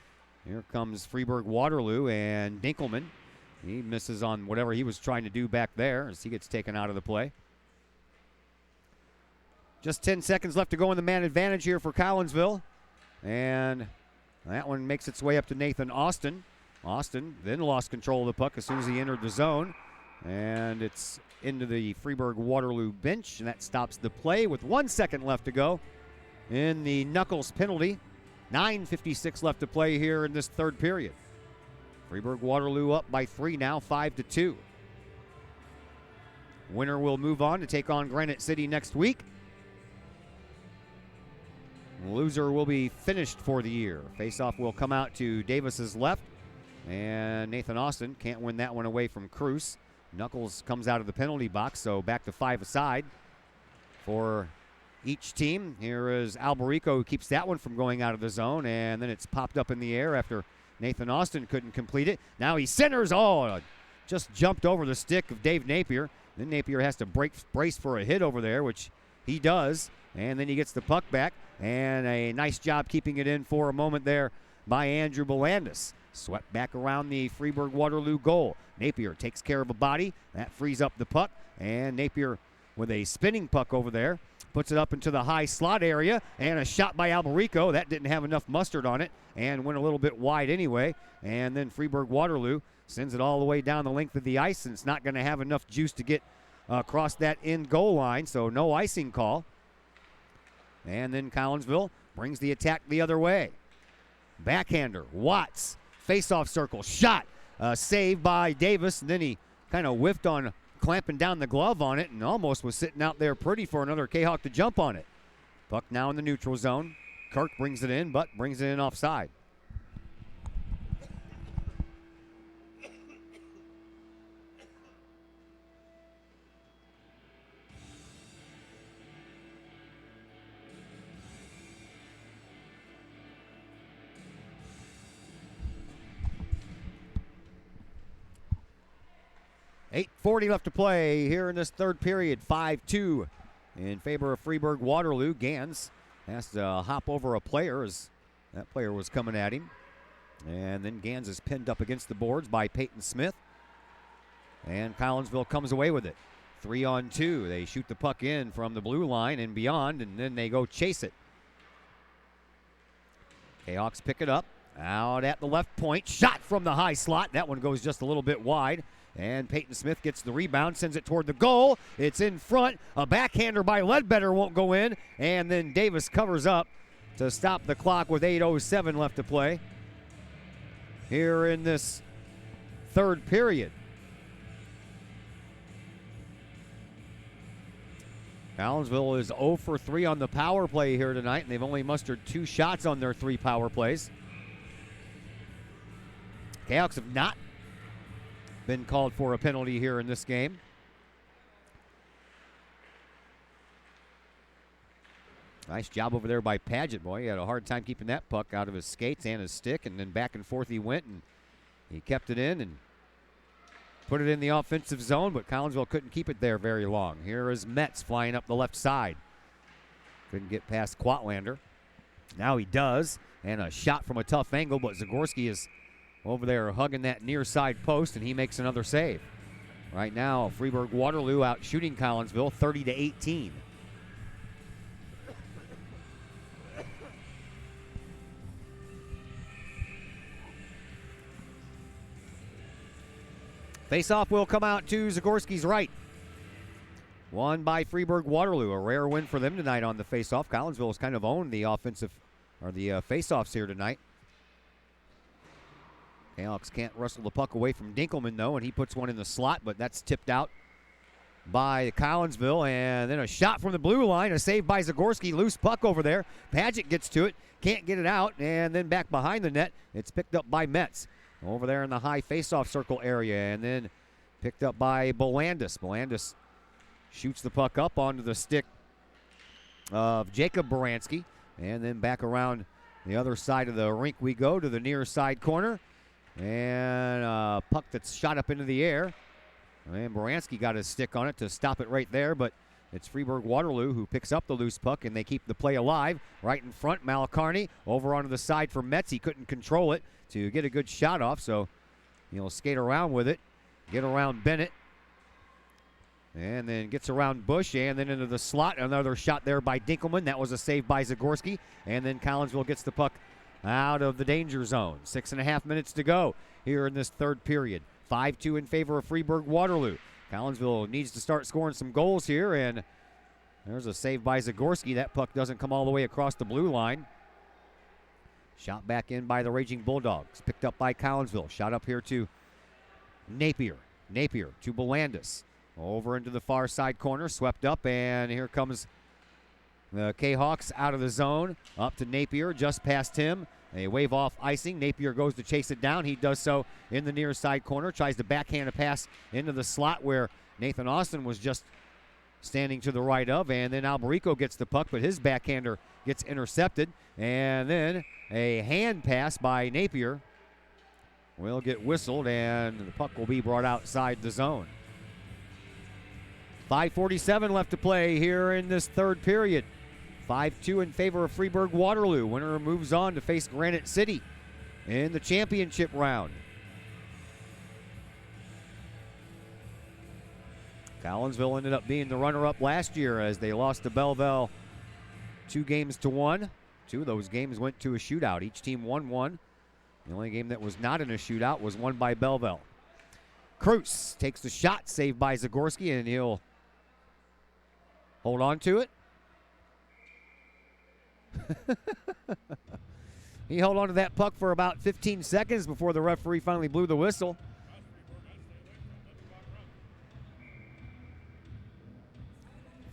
Here comes Freeburg-Waterloo and Dinkelman. He misses on whatever he was trying to do back there as he gets taken out of the play. Just 10 seconds left to go in the man advantage here for Collinsville. And that one makes its way up to Nathan Austin. Austin then lost control of the puck as soon as he entered the zone. And it's into the Freeburg-Waterloo bench, and that stops the play with 1 second left to go in the Knuckles penalty. 9:56 left to play here in this third period. Freeburg-Waterloo up by 3 now, 5-2. Winner will move on to take on Granite City next week. Loser will be finished for the year. Faceoff will come out to Davis's left. And Nathan Austin can't win that one away from Cruz. Knuckles comes out of the penalty box, so back to 5 aside for each team. Here is Alberico, who keeps that one from going out of the zone. And then it's popped up in the air after Nathan Austin couldn't complete it. Now he centers. Oh, just jumped over the stick of Dave Napier. Then Napier has to brace for a hit over there, which he does. And then he gets the puck back. And a nice job keeping it in for a moment there by Andrew Belandis. Swept back around the Freeburg-Waterloo goal. Napier takes care of a body. That frees up the puck. And Napier with a spinning puck over there. Puts it up into the high slot area, and a shot by Alberico. That didn't have enough mustard on it and went a little bit wide anyway. And then Freeburg-Waterloo sends it all the way down the length of the ice, and it's not going to have enough juice to get across that end goal line, so no icing call. And then Collinsville brings the attack the other way. Backhander, Watts, face-off circle, shot, saved by Davis, and then he kind of whiffed on clamping down the glove on it and almost was sitting out there pretty for another Kahok to jump on it. Puck now in the neutral zone. Kirk brings it in, but brings it in offside. .8:40 left to play here in this third period. 5-2 in favor of Freeburg-Waterloo. Gans has to hop over a player as that player was coming at him. And then Gans is pinned up against the boards by Peyton Smith. And Collinsville comes away with it. 3-on-2. They shoot the puck in from the blue line and beyond, and then they go chase it. Kahawks pick it up. Out at the left point. Shot from the high slot. That one goes just a little bit wide. And Peyton Smith gets the rebound, sends it toward the goal. It's in front. A backhander by Ledbetter won't go in. And then Davis covers up to stop the clock with 8:07 left to play here in this third period. Collinsville is 0 for 3 on the power play here tonight, and they've only mustered 2 shots on their 3 power plays. Kahoks have not been called for a penalty here in this game. Nice job over there by Paget, boy. He had a hard time keeping that puck out of his skates and his stick, and then back and forth he went, and he kept it in and put it in the offensive zone, but Collinsville couldn't keep it there very long. Here is Metz flying up the left side. Couldn't get past Quatlander. Now he does, and a shot from a tough angle, but Zagorski is over there hugging that near side post, and he makes another save. Right now, Freeburg-Waterloo out shooting Collinsville 30-18. Face-off will come out to Zagorski's right. Won by Freeburg-Waterloo. A rare win for them tonight on the face-off. Collinsville has kind of owned the offensive, or the face-offs here tonight. Kahoks can't wrestle the puck away from Dinkelman, though, and he puts one in the slot, but that's tipped out by Collinsville. And then a shot from the blue line, a save by Zagorski. Loose puck over there. Paget gets to it, can't get it out, and then back behind the net. It's picked up by Metz. Over there in the high face-off circle area, and then picked up by Bolandis. Bolandis shoots the puck up onto the stick of Jacob Baranski, and then back around the other side of the rink we go to the near side corner, and a puck that's shot up into the air, and Baranski got his stick on it to stop it right there, but it's Freeburg-Waterloo who picks up the loose puck, and they keep the play alive. Right in front, Malacarney over onto the side for Metz. He couldn't control it to get a good shot off, so he'll skate around with it, get around Bennett, and then gets around Bush, and then into the slot. Another shot there by Dinkelman. That was a save by Zagorski, and then Collinsville gets the puck out of the danger zone. 6.5 minutes to go here in this third period. 5-2 in favor of Freeburg-Waterloo. Collinsville needs to start scoring some goals here, and there's a save by Zagorski. That puck doesn't come all the way across the blue line. Shot back in by the Raging Bulldogs. Picked up by Collinsville. Shot up here to Napier. Napier to Bolandis. Over into the far side corner. Swept up, and here comes the Kahawks out of the zone. Up to Napier, just past him. They wave off icing. Napier goes to chase it down. He does so in the near side corner. Tries to backhand a pass into the slot where Nathan Austin was just standing to the right of. And then Alberico gets the puck, but his backhander gets intercepted. And then a hand pass by Napier will get whistled, and the puck will be brought outside the zone. 5:47 left to play here in this third period. 5-2 in favor of Freeburg-Waterloo. Winner moves on to face Granite City in the championship round. Collinsville ended up being the runner-up last year as they lost to Belleville 2-1. 2 of those games went to a shootout. Each team won one. The only game that was not in a shootout was won by Belleville. Cruz takes the shot, saved by Zagorski, and he'll hold on to it. He held on to that puck for about 15 seconds before the referee finally blew the whistle.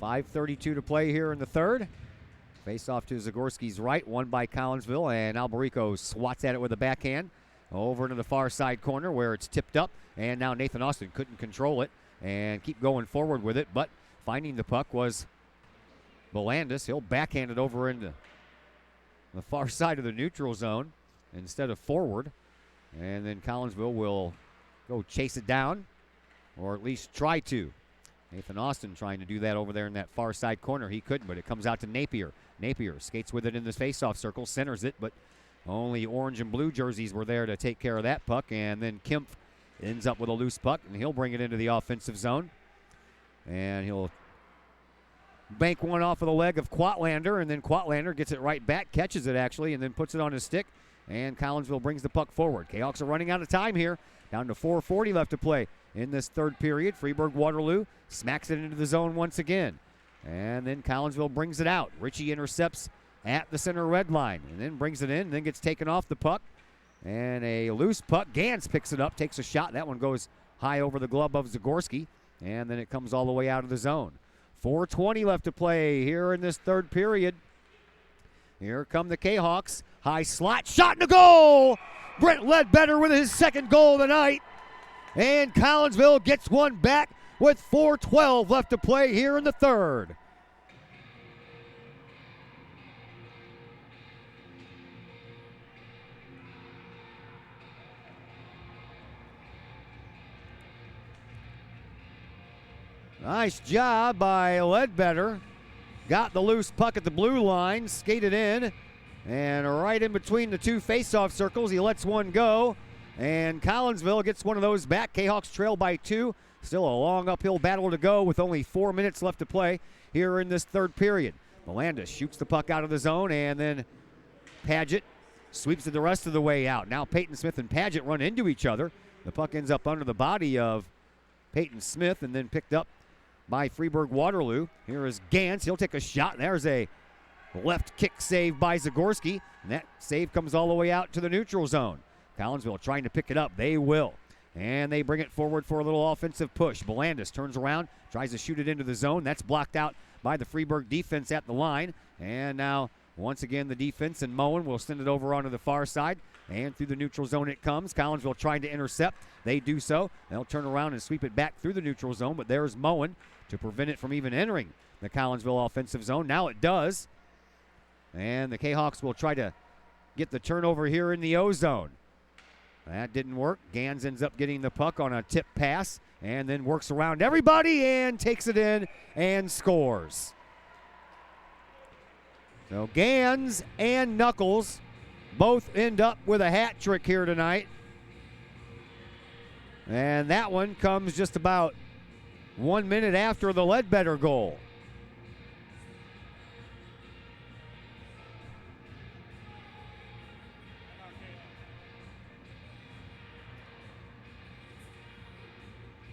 .5:32 to play here in the third. Face off to Zagorski's right, won by Collinsville, and Alberico swats at it with a backhand over into the far side corner where it's tipped up, and now Nathan Austin couldn't control it and keep going forward with it, but finding the puck was Bolandis. He'll backhand it over into the far side of the neutral zone instead of forward, and then Collinsville will go chase it down, or at least try to. Nathan Austin trying to do that over there in that far side corner. He couldn't, but it comes out to Napier. Napier skates with it in the face-off circle, centers it, but only orange and blue jerseys were there to take care of that puck, and then Kempf ends up with a loose puck, and he'll bring it into the offensive zone, and he'll bank one off of the leg of Quatlander, and then Quatlander gets it right back, catches it actually, and then puts it on his stick, and Collinsville brings the puck forward. Kahoks are running out of time here. Down to 4:40 left to play in this third period. Freeburg-Waterloo smacks it into the zone once again, and then Collinsville brings it out. Ritchie intercepts at the center red line, and then brings it in, and then gets taken off the puck. And a loose puck. Gans picks it up, takes a shot. That one goes high over the glove of Zagorski, and then it comes all the way out of the zone. 4:20 left to play here in this third period. Here come the Kahawks. High slot, shot in the goal! Brent Ledbetter with his second goal of the night. And Collinsville gets one back with 4:12 left to play here in the third. Nice job by Ledbetter. Got the loose puck at the blue line, skated in, and right in between the two face-off circles, he lets one go, and Collinsville gets one of those back. Kahawks trail by 2. Still a long uphill battle to go with only 4 minutes left to play here in this third period. Melandis shoots the puck out of the zone, and then Paget sweeps it the rest of the way out. Now Peyton Smith and Paget run into each other. The puck ends up under the body of Peyton Smith and then picked up by Freeburg Waterloo. Here is Gans. He'll take a shot. There's a left kick save by Zagorski. And that save comes all the way out to the neutral zone. Collinsville trying to pick it up. They will. And they bring it forward for a little offensive push. Belandis turns around, tries to shoot it into the zone. That's blocked out by the Freeburg defense at the line. And now, once again, the defense and Moen will send it over onto the far side. And through the neutral zone it comes. Collinsville trying to intercept. They do so. They'll turn around and sweep it back through the neutral zone. But there's Moen to prevent it from even entering the Collinsville offensive zone. Now it does. And the Kahawks will try to get the turnover here in the O zone. That didn't work. Gans ends up getting the puck on a tip pass and then works around everybody and takes it in and scores. So Gans and Knuckles both end up with a hat trick here tonight. And that one comes just about 1 minute after the Ledbetter goal.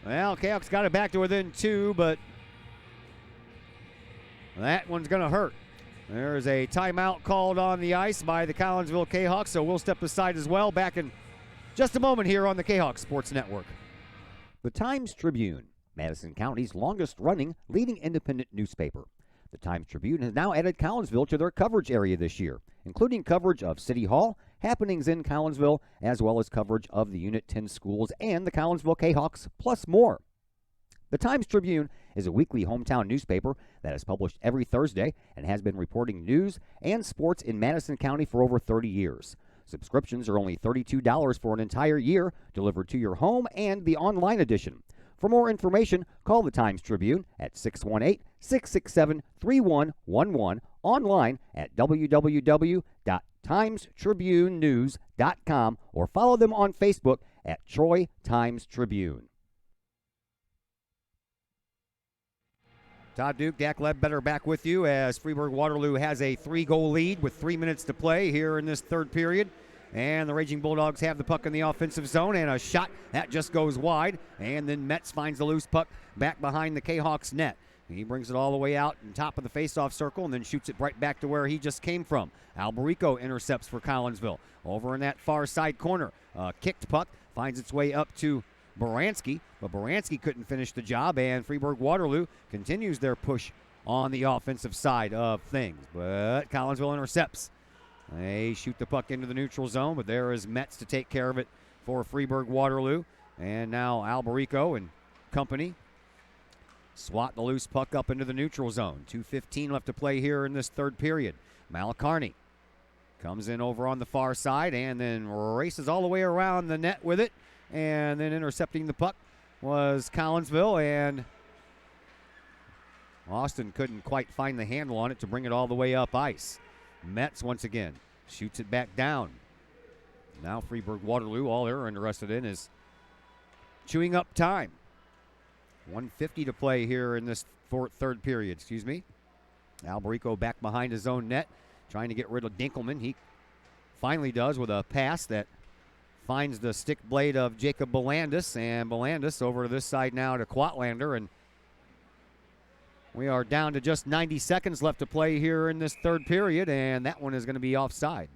Well, Kahawks got it back to within 2, but that one's going to hurt. There's a timeout called on the ice by the Collinsville Kahawks, so we'll step aside as well. Back in just a moment here on the Kahawks Sports Network. The Times-Tribune, Madison County's longest-running leading independent newspaper. The Times-Tribune has now added Collinsville to their coverage area this year, including coverage of City Hall, happenings in Collinsville, as well as coverage of the Unit 10 schools and the Collinsville Kahawks, plus more. The Times-Tribune is a weekly hometown newspaper that is published every Thursday and has been reporting news and sports in Madison County for over 30 years. Subscriptions are only $32 for an entire year, delivered to your home and the online edition. For more information, call the Times-Tribune at 618-667-3111, online at www.timestribunenews.com, or follow them on Facebook at Troy Times-Tribune. Todd Duke, Dak Ledbetter back with you as Freeburg Waterloo has a 3-goal lead with 3 minutes to play here in this third period. And the Raging Bulldogs have the puck in the offensive zone, and a shot that just goes wide. And then Metz finds the loose puck back behind the Kahawks net. He brings it all the way out on top of the faceoff circle and then shoots it right back to where he just came from. Alberico intercepts for Collinsville. Over in that far side corner, kicked puck finds its way up to Baranski, but Baranski couldn't finish the job, and Freeburg Waterloo continues their push on the offensive side of things. But Collinsville intercepts. They shoot the puck into the neutral zone, but there is Metz to take care of it for Freeburg Waterloo. And now Alberico and company swat the loose puck up into the neutral zone. 2:15 left to play here in this third period. Malacarney comes in over on the far side and then races all the way around the net with it. And then intercepting the puck was Collinsville, and Austin couldn't quite find the handle on it to bring it all the way up ice. Metz once again shoots it back down. Now Freeburg Waterloo, all they're interested in is chewing up time. 1:50 to play here in this third period. Alberico back behind his own net, trying to get rid of Dinkelman. He finally does with a pass that finds the stick blade of Jacob Belandis, and Belandis over to this side now to Quatlander, and We are down to just 90 seconds left to play here in this third period, and that one is going to be offside.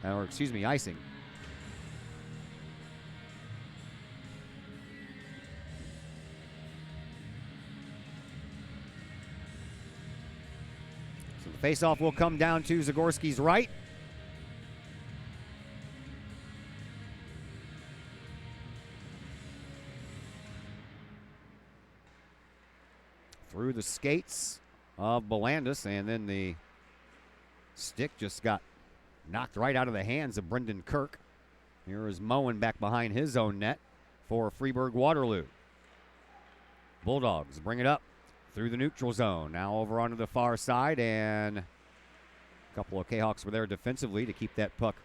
Or, excuse me, icing. So the faceoff will come down to Zagorski's right. Through the skates of Belandis, and then the stick just got knocked right out of the hands of Brendan Kirk. Here is Moen back behind his own net for Freeburg-Waterloo. Bulldogs bring it up through the neutral zone. Now over onto the far side, and a couple of Kahawks were there defensively to keep that puck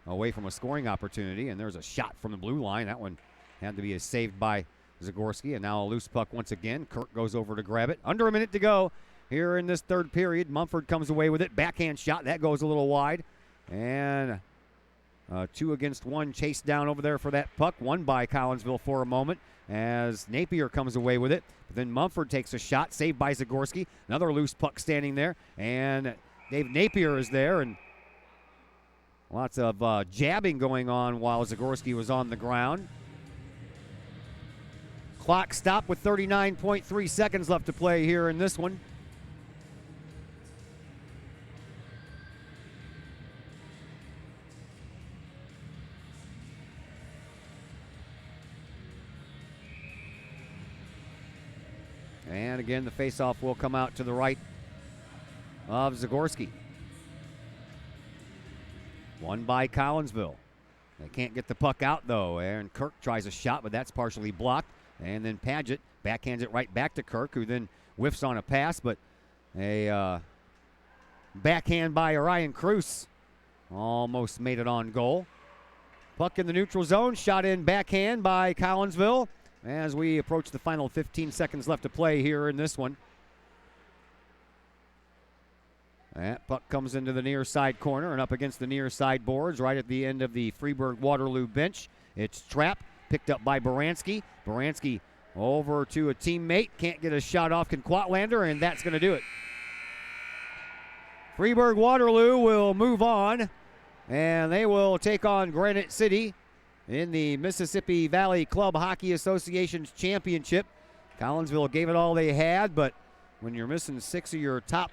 away from a scoring opportunity, and there's a shot from the blue line. That one had to be saved by Zagorski, and now a loose puck once again. Kirk goes over to grab it. Under a minute to go here in this third period. Mumford comes away with it. Backhand shot. That goes a little wide. And 2 against 1 chased down over there for that puck. Won by Collinsville for a moment as Napier comes away with it. But then Mumford takes a shot. Saved by Zagorski. Another loose puck standing there. And Dave Napier is there. And lots of jabbing going on while Zagorski was on the ground. Clock stopped with 39.3 seconds left to play here in this one. And again, the faceoff will come out to the right of Zagorski. Won by Collinsville. They can't get the puck out, though. Aaron Kirk tries a shot, but that's partially blocked. And then Paget backhands it right back to Kirk, who then whiffs on a pass, but a backhand by Orion Cruz almost made it on goal. Puck in the neutral zone, shot in backhand by Collinsville as we approach the final 15 seconds left to play here in this one. That puck comes into the near side corner and up against the near side boards right at the end of the Freeburg-Waterloo bench. It's trapped. Picked up by Baranski. Baranski over to a teammate. Can't get a shot off Conquatlander, and that's going to do it. Freeburg-Waterloo will move on, and they will take on Granite City in the Mississippi Valley Club Hockey Association's championship. Collinsville gave it all they had, but when you're missing 6 of your top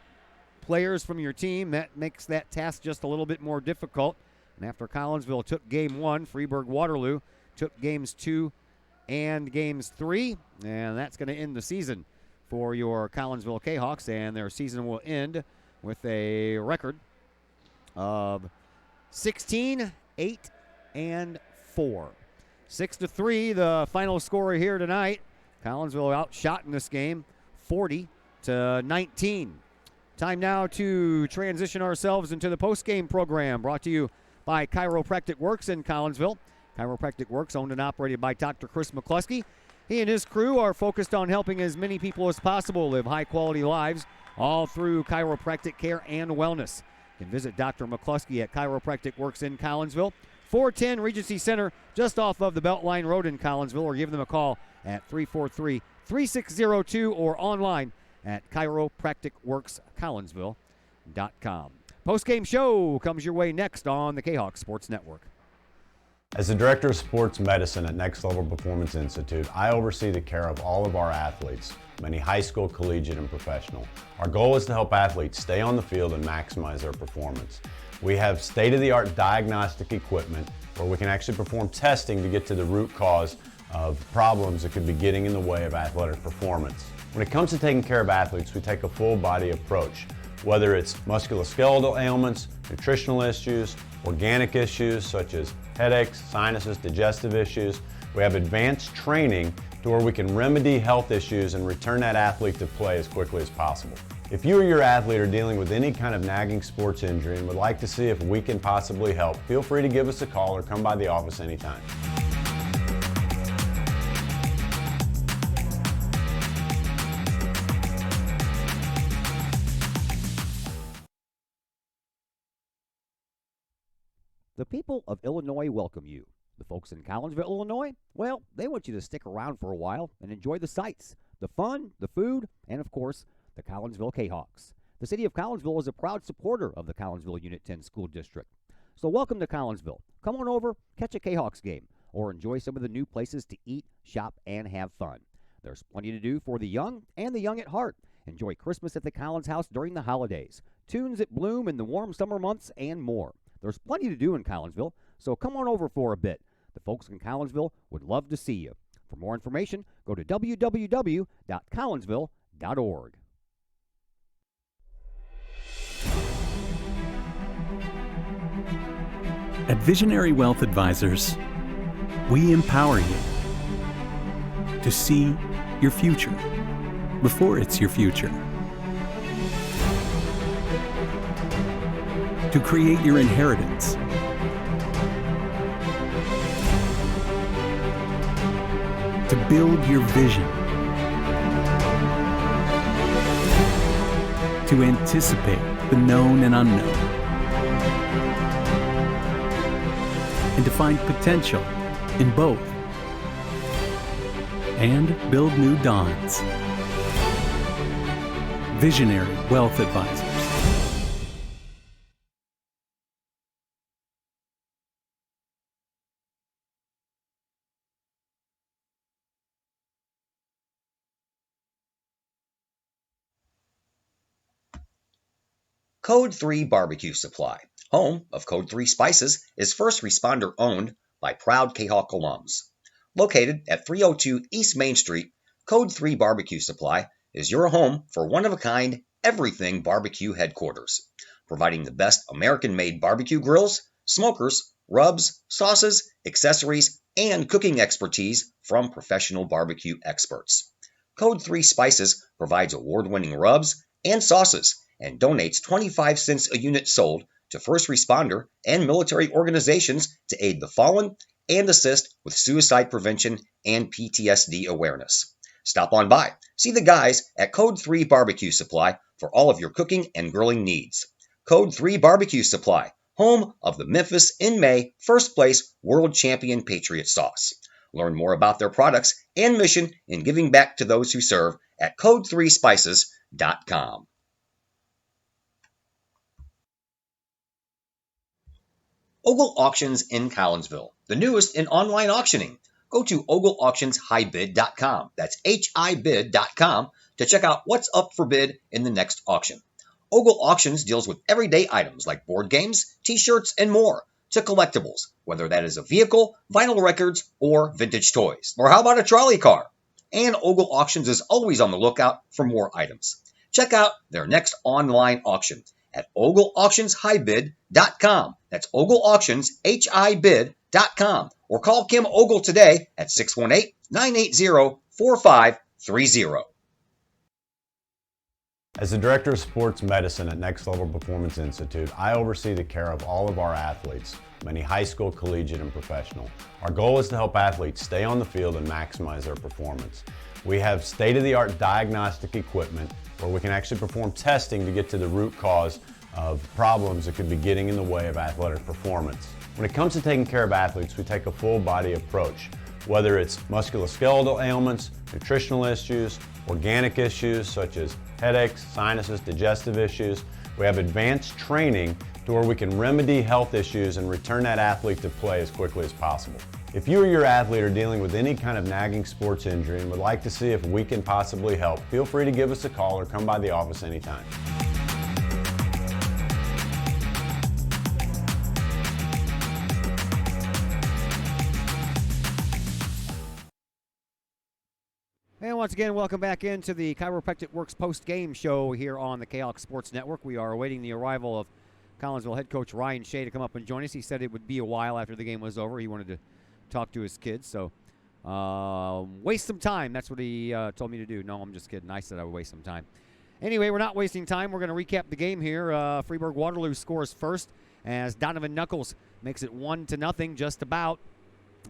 players from your team, that makes that task just a little bit more difficult. And after Collinsville took game 1, Freeburg-Waterloo took games 2 and games 3, and that's going to end the season for your Collinsville Kahawks, and their season will end with a record of 16-8-4. 6-3, the final score here tonight. Collinsville outshot in this game, 40-19. Time now to transition ourselves into the post-game program, brought to you by Chiropractic Works in Collinsville. Chiropractic Works, owned and operated by Dr. Chris McCluskey. He and his crew are focused on helping as many people as possible live high-quality lives, all through chiropractic care and wellness. You can visit Dr. McCluskey at Chiropractic Works in Collinsville, 410 Regency Center, just off of the Beltline Road in Collinsville, or give them a call at 343-3602 or online at chiropracticworkscollinsville.com. Post-game show comes your way next on the Kahok Sports Network. As the Director of Sports Medicine at Next Level Performance Institute, I oversee the care of all of our athletes, many high school, collegiate, and professional. Our goal is to help athletes stay on the field and maximize their performance. We have state-of-the-art diagnostic equipment where we can actually perform testing to get to the root cause of problems that could be getting in the way of athletic performance. When it comes to taking care of athletes, we take a full-body approach. Whether it's musculoskeletal ailments, nutritional issues, organic issues such as headaches, sinuses, digestive issues. We have advanced training to where we can remedy health issues and return that athlete to play as quickly as possible. If you or your athlete are dealing with any kind of nagging sports injury and would like to see if we can possibly help, feel free to give us a call or come by the office anytime. The people of Illinois welcome you. The folks in Collinsville, Illinois, well, they want you to stick around for a while and enjoy the sights. the fun, the food, and of course, the Collinsville Kahawks. The city of Collinsville is a proud supporter of the Collinsville Unit 10 School District. So welcome to Collinsville. Come on over, catch a Kahawks game, or enjoy some of the new places to eat, shop, and have fun. There's plenty to do for the young and the young at heart. Enjoy Christmas at the Collins House during the holidays, tunes that bloom in the warm summer months, and more. There's plenty to do in Collinsville, so come on over for a bit. The folks in Collinsville would love to see you. For more information, go to www.collinsville.org. At Visionary Wealth Advisors, we empower you to see your future before it's your future, to create your inheritance, to build your vision, to anticipate the known and unknown, and to find potential in both, and build new dawns. Visionary Wealth Advisors. Code 3 Barbecue Supply, home of Code 3 Spices, is first responder owned by proud Kahok alums. Located at 302 East Main Street, Code 3 Barbecue Supply is your home for one-of-a-kind everything barbecue headquarters, providing the best American-made barbecue grills, smokers, rubs, sauces, accessories, and cooking expertise from professional barbecue experts. Code 3 Spices provides award-winning rubs and sauces and donates 25 cents a unit sold to first responder and military organizations to aid the fallen and assist with suicide prevention and PTSD awareness. Stop on by. See the guys at Code 3 Barbecue Supply for all of your cooking and grilling needs. Code 3 Barbecue Supply, home of the Memphis in May first place world champion Patriot sauce. Learn more about their products and mission in giving back to those who serve at code3spices.com. Ogle Auctions in Collinsville, the newest in online auctioning. Go to ogleauctionshighbid.com, that's HIBid.com, to check out what's up for bid in the next auction. Ogle Auctions deals with everyday items like board games, t-shirts, and more, to collectibles, whether that is a vehicle, vinyl records, or vintage toys. Or how about a trolley car? And Ogle Auctions is always on the lookout for more items. Check out their next online auction at ogleauctionshighbid.com. That's ogleauctionshibid.com. Or call Kim Ogle today at 618-980-4530. As the Director of Sports Medicine at Next Level Performance Institute, I oversee the care of all of our athletes, many high school, collegiate, and professional. Our goal is to help athletes stay on the field and maximize their performance. We have state-of-the-art diagnostic equipment where we can actually perform testing to get to the root cause of problems that could be getting in the way of athletic performance. When it comes to taking care of athletes, we take a full body approach, whether it's musculoskeletal ailments, nutritional issues, organic issues such as headaches, sinuses, digestive issues. We have advanced training to where we can remedy health issues and return that athlete to play as quickly as possible. If you or your athlete are dealing with any kind of nagging sports injury and would like to see if we can possibly help, feel free to give us a call or come by the office anytime. And once again, welcome back into the Chiropractic Works post-game show here on the Kahok Sports Network. We are awaiting the arrival of Collinsville head coach Ryan Shea to come up and join us. He said it would be a while after the game was over. He wanted to talk to his kids, so waste some time. That's what he told me to do. No, I'm just kidding. I said I would waste some time. Anyway, we're not wasting time. We're going to recap the game here. Freeburg Waterloo scores first as Donovan Knuckles makes it 1-0, just about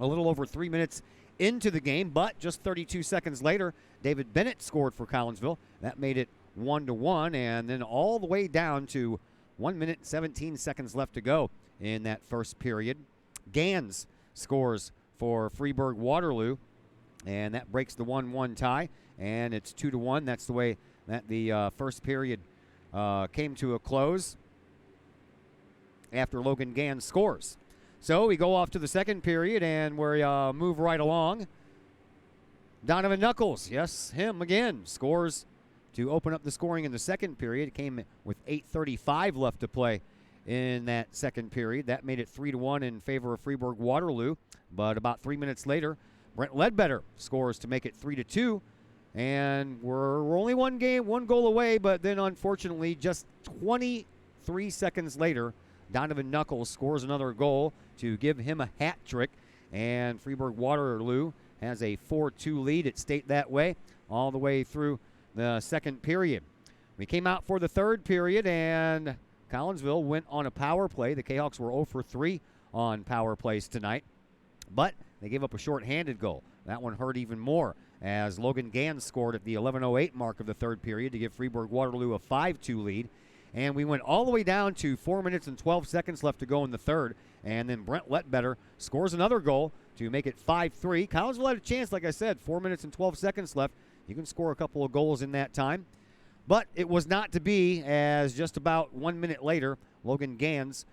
a little over 3 minutes into the game, but just 32 seconds later, David Bennett scored for Collinsville. That made it 1-1, and then all the way down to 1 minute 17 seconds left to go in that first period. Gans scores for Freeburg Waterloo, and that breaks the 1-1 tie, and it's 2-1. That's the way that the first period came to a close after Logan Gans scores. So we go off to the second period, and we move right along. Donovan Knuckles, yes, him again, scores to open up the scoring in the second period. It came with 8:35 left to play in that second period. That made it 3-1 in favor of Freeburg-Waterloo. But about 3 minutes later, Brent Ledbetter scores to make it 3-2. And we're only one goal away, but then unfortunately just 23 seconds later, Donovan Knuckles scores another goal to give him a hat trick. And Freeburg-Waterloo has a 4-2 lead. It stayed that way all the way through the second period. We came out for the third period, and Collinsville went on a power play. The Kahawks were 0 for 3 on power plays tonight, but they gave up a shorthanded goal. That one hurt even more as Logan Gans scored at the 11:08 mark of the third period to give Freeburg-Waterloo a 5-2 lead. And we went all the way down to 4 minutes and 12 seconds left to go in the third. And then Brent Ledbetter scores another goal to make it 5-3. Collinsville had a chance, like I said, 4 minutes and 12 seconds left. You can score a couple of goals in that time. But it was not to be, as just about 1 minute later, Logan Gans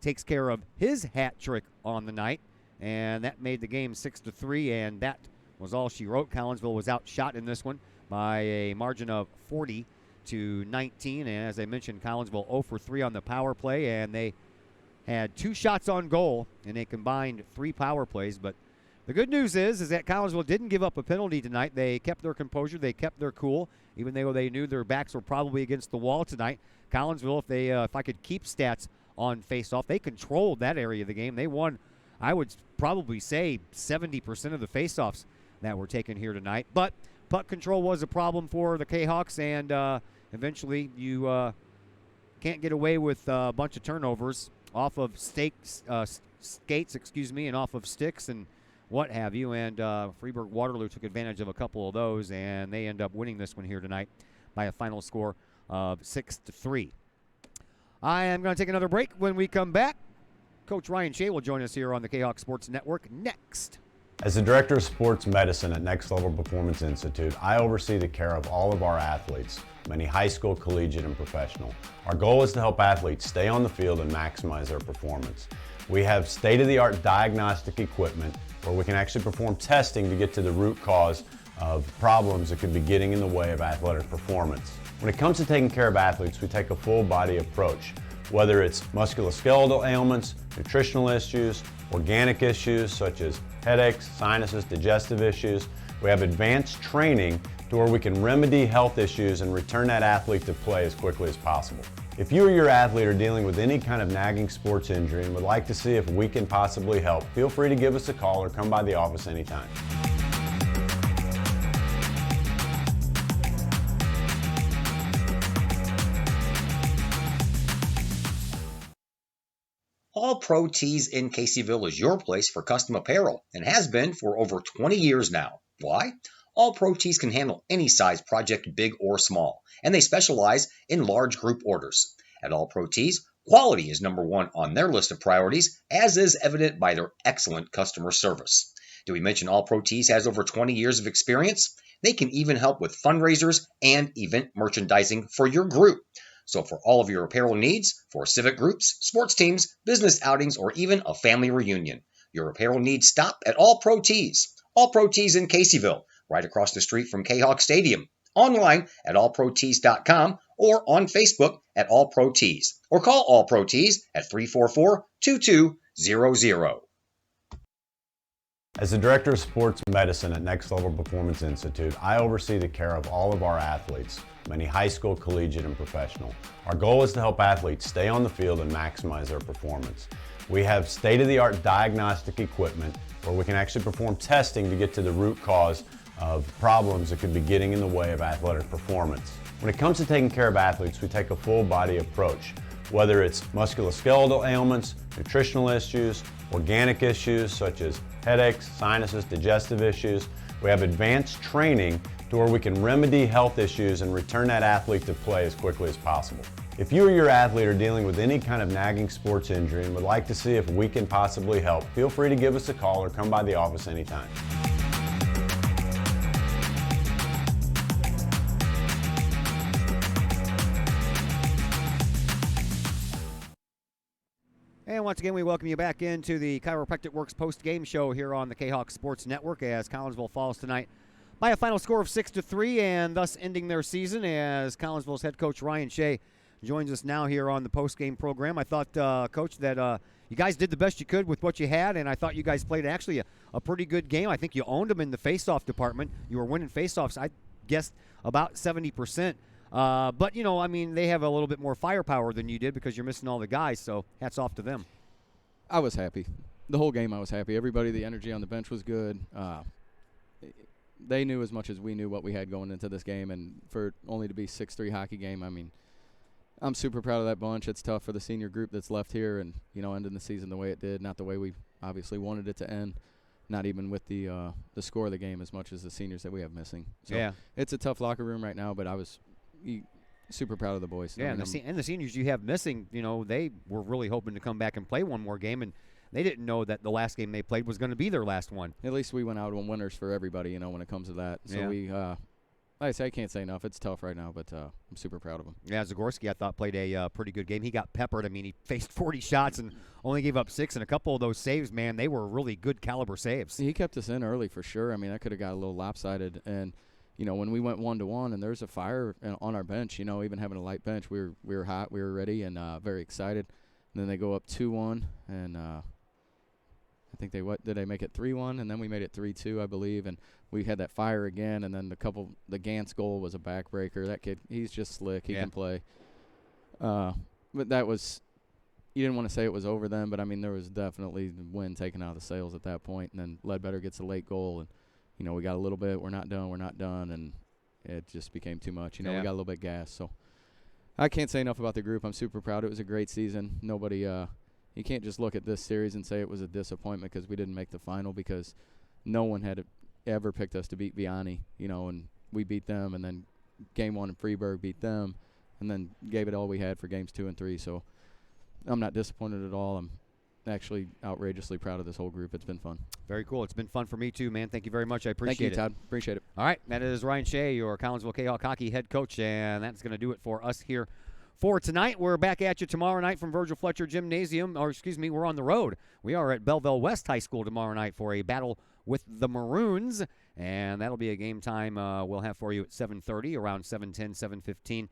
takes care of his hat trick on the night. And that made the game 6-3, and that was all she wrote. Collinsville was outshot in this one by a margin of 40-19. And as I mentioned, Collinsville 0 for 3 on the power play, and they had 2 shots on goal, and they combined 3 power plays. But the good news is that Collinsville didn't give up a penalty tonight. They kept their composure. They kept their cool, even though they knew their backs were probably against the wall tonight. Collinsville, if I could keep stats on face-off, they controlled that area of the game. They won, I would probably say, 70% of the face-offs that were taken here tonight. But puck control was a problem for the Kahawks, and eventually you can't get away with a bunch of turnovers off of skates, and off of sticks and what have you. And Freeburg-Waterloo took advantage of a couple of those, and they end up winning this one here tonight by a final score of 6-3. I am going to take another break. When we come back, Coach Ryan Shea will join us here on the Kahawk Sports Network next. As the Director of Sports Medicine at Next Level Performance Institute, I oversee the care of all of our athletes, many high school, collegiate, and professional. Our goal is to help athletes stay on the field and maximize their performance. We have state-of-the-art diagnostic equipment where we can actually perform testing to get to the root cause of problems that could be getting in the way of athletic performance. When it comes to taking care of athletes, we take a full-body approach. Whether it's musculoskeletal ailments, nutritional issues, organic issues such as headaches, sinuses, digestive issues, we have advanced training to where we can remedy health issues and return that athlete to play as quickly as possible. If you or your athlete are dealing with any kind of nagging sports injury and would like to see if we can possibly help, feel free to give us a call or come by the office anytime. All Pro Tees in Caseyville is your place for custom apparel and has been for over 20 years now. Why? All Pro Tees can handle any size project, big or small, and they specialize in large group orders. At All Pro Tees, quality is number one on their list of priorities, as is evident by their excellent customer service. Did we mention All Pro Tees has over 20 years of experience? They can even help with fundraisers and event merchandising for your group. So for all of your apparel needs, for civic groups, sports teams, business outings, or even a family reunion, your apparel needs stop at All Pro Tees. All Pro Tees in Caseyville, right across the street from Kahok Stadium. Online at allprotees.com or on Facebook at All Pro Tees. Or call All Pro Tees at 344-2200. As the Director of Sports Medicine at Next Level Performance Institute, I oversee the care of all of our athletes, many high school, collegiate, and professional. Our goal is to help athletes stay on the field and maximize their performance. We have state-of-the-art diagnostic equipment where we can actually perform testing to get to the root cause of problems that could be getting in the way of athletic performance. When it comes to taking care of athletes, we take a full-body approach. Whether it's musculoskeletal ailments, nutritional issues, organic issues such as headaches, sinuses, digestive issues, we have advanced training to where we can remedy health issues and return that athlete to play as quickly as possible. If you or your athlete are dealing with any kind of nagging sports injury and would like to see if we can possibly help, feel free to give us a call or come by the office anytime. And once again, we welcome you back into the Chiropractic Works post-game show here on the Kahok Sports Network as Collinsville falls tonight by a final score of 6-3, and thus ending their season as Collinsville's head coach Ryan Shea joins us now here on the post-game program. I thought, Coach, that you guys did the best you could with what you had, and I thought you guys played actually a pretty good game. I think you owned them in the face-off department. You were winning face-offs, I guessed, about 70%. But, you know, I mean, they have a little bit more firepower than you did because you're missing all the guys, so hats off to them. I was happy. The whole game I was happy. Everybody, the energy on the bench was good. They knew as much as we knew what we had going into this game, and for only to be 6-3 hockey game, I mean, I'm super proud of that bunch. It's tough for the senior group that's left here and, you know, ending the season the way it did, not the way we obviously wanted it to end, not even with the score of the game as much as the seniors that we have missing. So yeah. It's a tough locker room right now, but I was super proud of the boys. Yeah, and the seniors you have missing, you know, they were really hoping to come back and play one more game, and they didn't know that the last game they played was going to be their last one. At least we went out on winners for everybody, you know, when it comes to that. So we, like I say, I can't say enough. It's tough right now, but I'm super proud of him. Yeah, Zagorski, I thought, played a pretty good game. He got peppered. I mean, he faced 40 shots and only gave up 6, and a couple of those saves, man, they were really good caliber saves. He kept us in early for sure. I mean, that could have got a little lopsided, and you know, when we went 1-1 and there's a fire on our bench, you know, even having a light bench, we were hot, we were ready, and very excited. And then they go up 2-1, and I think did they make it 3-1, and then we made it 3-2, I believe, and we had that fire again, and then the Gantz goal was a backbreaker. That kid, he's just slick, he can play. But that was, you didn't want to say it was over then, but I mean, there was definitely the wind taken out of the sails at that point, and then Ledbetter gets a late goal, and you know, we got a little bit, we're not done, and it just became too much. You know, we got a little bit gas. So I can't say enough about the group. I'm super proud. It was a great season. Nobody, you can't just look at this series and say it was a disappointment because we didn't make the final, because no one had ever picked us to beat Vianney, you know, and we beat them, and then game 1 in Freeburg beat them, and then gave it all we had for games 2 and 3. So I'm not disappointed at all. I'm actually outrageously proud of this whole group. It's been fun. Very cool. It's been fun for me too, man. Thank you very much. I appreciate it. Thank you, Todd. Appreciate it. All right, that is Ryan Shea, your Collinsville Kahok hockey head coach, and that's going to do it for us here for tonight. We're back at you tomorrow night from Virgil Fletcher Gymnasium, or excuse me, we're on the road. We are at Belleville West High School tomorrow night for a battle with the Maroons, and that'll be a game time we'll have for you at 7:30, around 7:10, 7:15,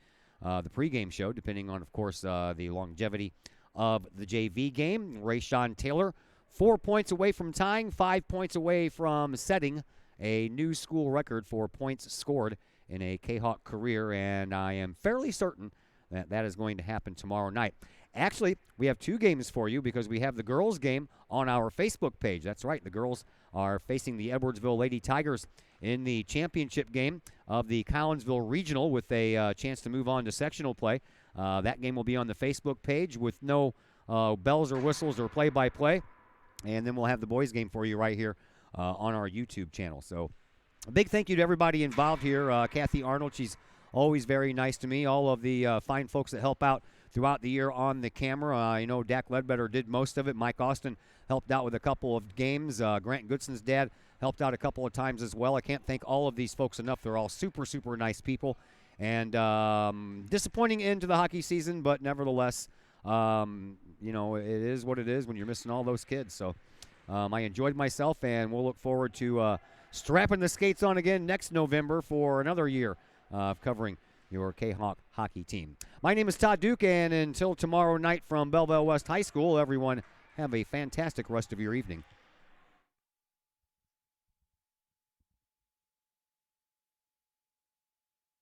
the pregame show, depending on, of course, the longevity of the JV game. Rayshawn Taylor, 4 points away from tying, 5 points away from setting a new school record for points scored in a Kahok career, and I am fairly certain that is going to happen tomorrow night. Actually, we have 2 games for you because we have the girls' game on our Facebook page. That's right, the girls are facing the Edwardsville Lady Tigers in the championship game of the Collinsville Regional with a chance to move on to sectional play. That game will be on the Facebook page with no bells or whistles or play-by-play. And then we'll have the boys' game for you right here on our YouTube channel. So a big thank you to everybody involved here. Kathy Arnold, she's always very nice to me. All of the fine folks that help out throughout the year on the camera. I know Dak Ledbetter did most of it. Mike Austin helped out with a couple of games. Grant Goodson's dad helped out a couple of times as well. I can't thank all of these folks enough. They're all super, super nice people. And disappointing end to the hockey season, but nevertheless, you know, it is what it is when you're missing all those kids. So I enjoyed myself, and we'll look forward to strapping the skates on again next November for another year of covering your Kahok hockey team. My name is Todd Duke, and until tomorrow night from Belleville West High School, everyone have a fantastic rest of your evening.